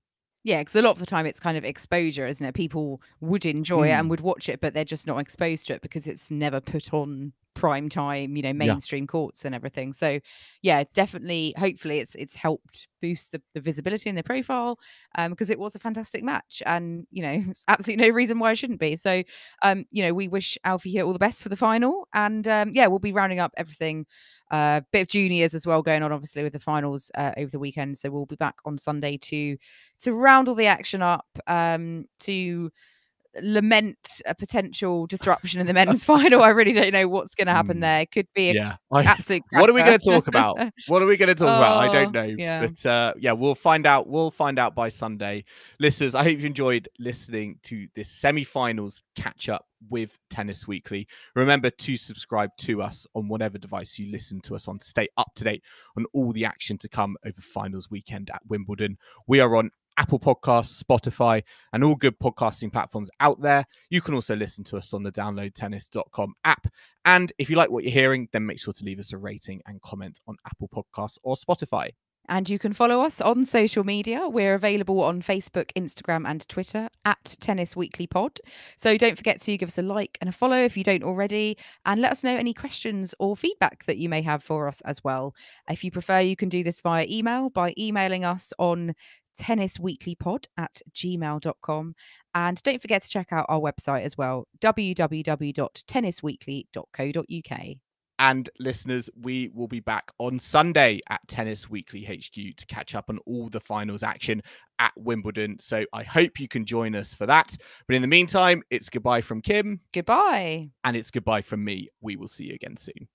Speaker 2: Yeah, because a lot of the time it's kind of exposure, isn't it? People would enjoy it and would watch it, but they're just not exposed to it because it's never put on prime time, mainstream courts and everything. So yeah, definitely, hopefully it's helped boost the visibility and the profile, because it was a fantastic match, and it's absolutely no reason why it shouldn't be. So we wish Alfie here all the best for the final, and we'll be rounding up everything, bit of juniors as well going on obviously with the finals over the weekend. So we'll be back on Sunday to round all the action up, to lament a potential disruption in the men's final. I really don't know what's going to happen there. It could be absolute
Speaker 1: what are we going to talk about? I don't know.
Speaker 2: Yeah.
Speaker 1: But we'll find out. We'll find out by Sunday. Listeners, I hope you enjoyed listening to this semi-finals catch up with Tennis Weekly. Remember to subscribe to us on whatever device you listen to us on to stay up to date on all the action to come over finals weekend at Wimbledon. We are on Apple Podcasts, Spotify, and all good podcasting platforms out there. You can also listen to us on the downloadtennis.com app. And if you like what you're hearing, then make sure to leave us a rating and comment on Apple Podcasts or Spotify.
Speaker 2: And you can follow us on social media. We're available on Facebook, Instagram, and Twitter at Tennis Weekly Pod. So don't forget to give us a like and a follow if you don't already, and let us know any questions or feedback that you may have for us as well. If you prefer, you can do this via email by emailing us on tennisweeklypod@gmail.com. And don't forget to check out our website as well, www.tennisweekly.co.uk.
Speaker 1: And listeners, we will be back on Sunday at Tennis Weekly HQ to catch up on all the finals action at Wimbledon. So I hope you can join us for that. But in the meantime, it's goodbye from Kim.
Speaker 2: Goodbye.
Speaker 1: And it's goodbye from me. We will see you again soon.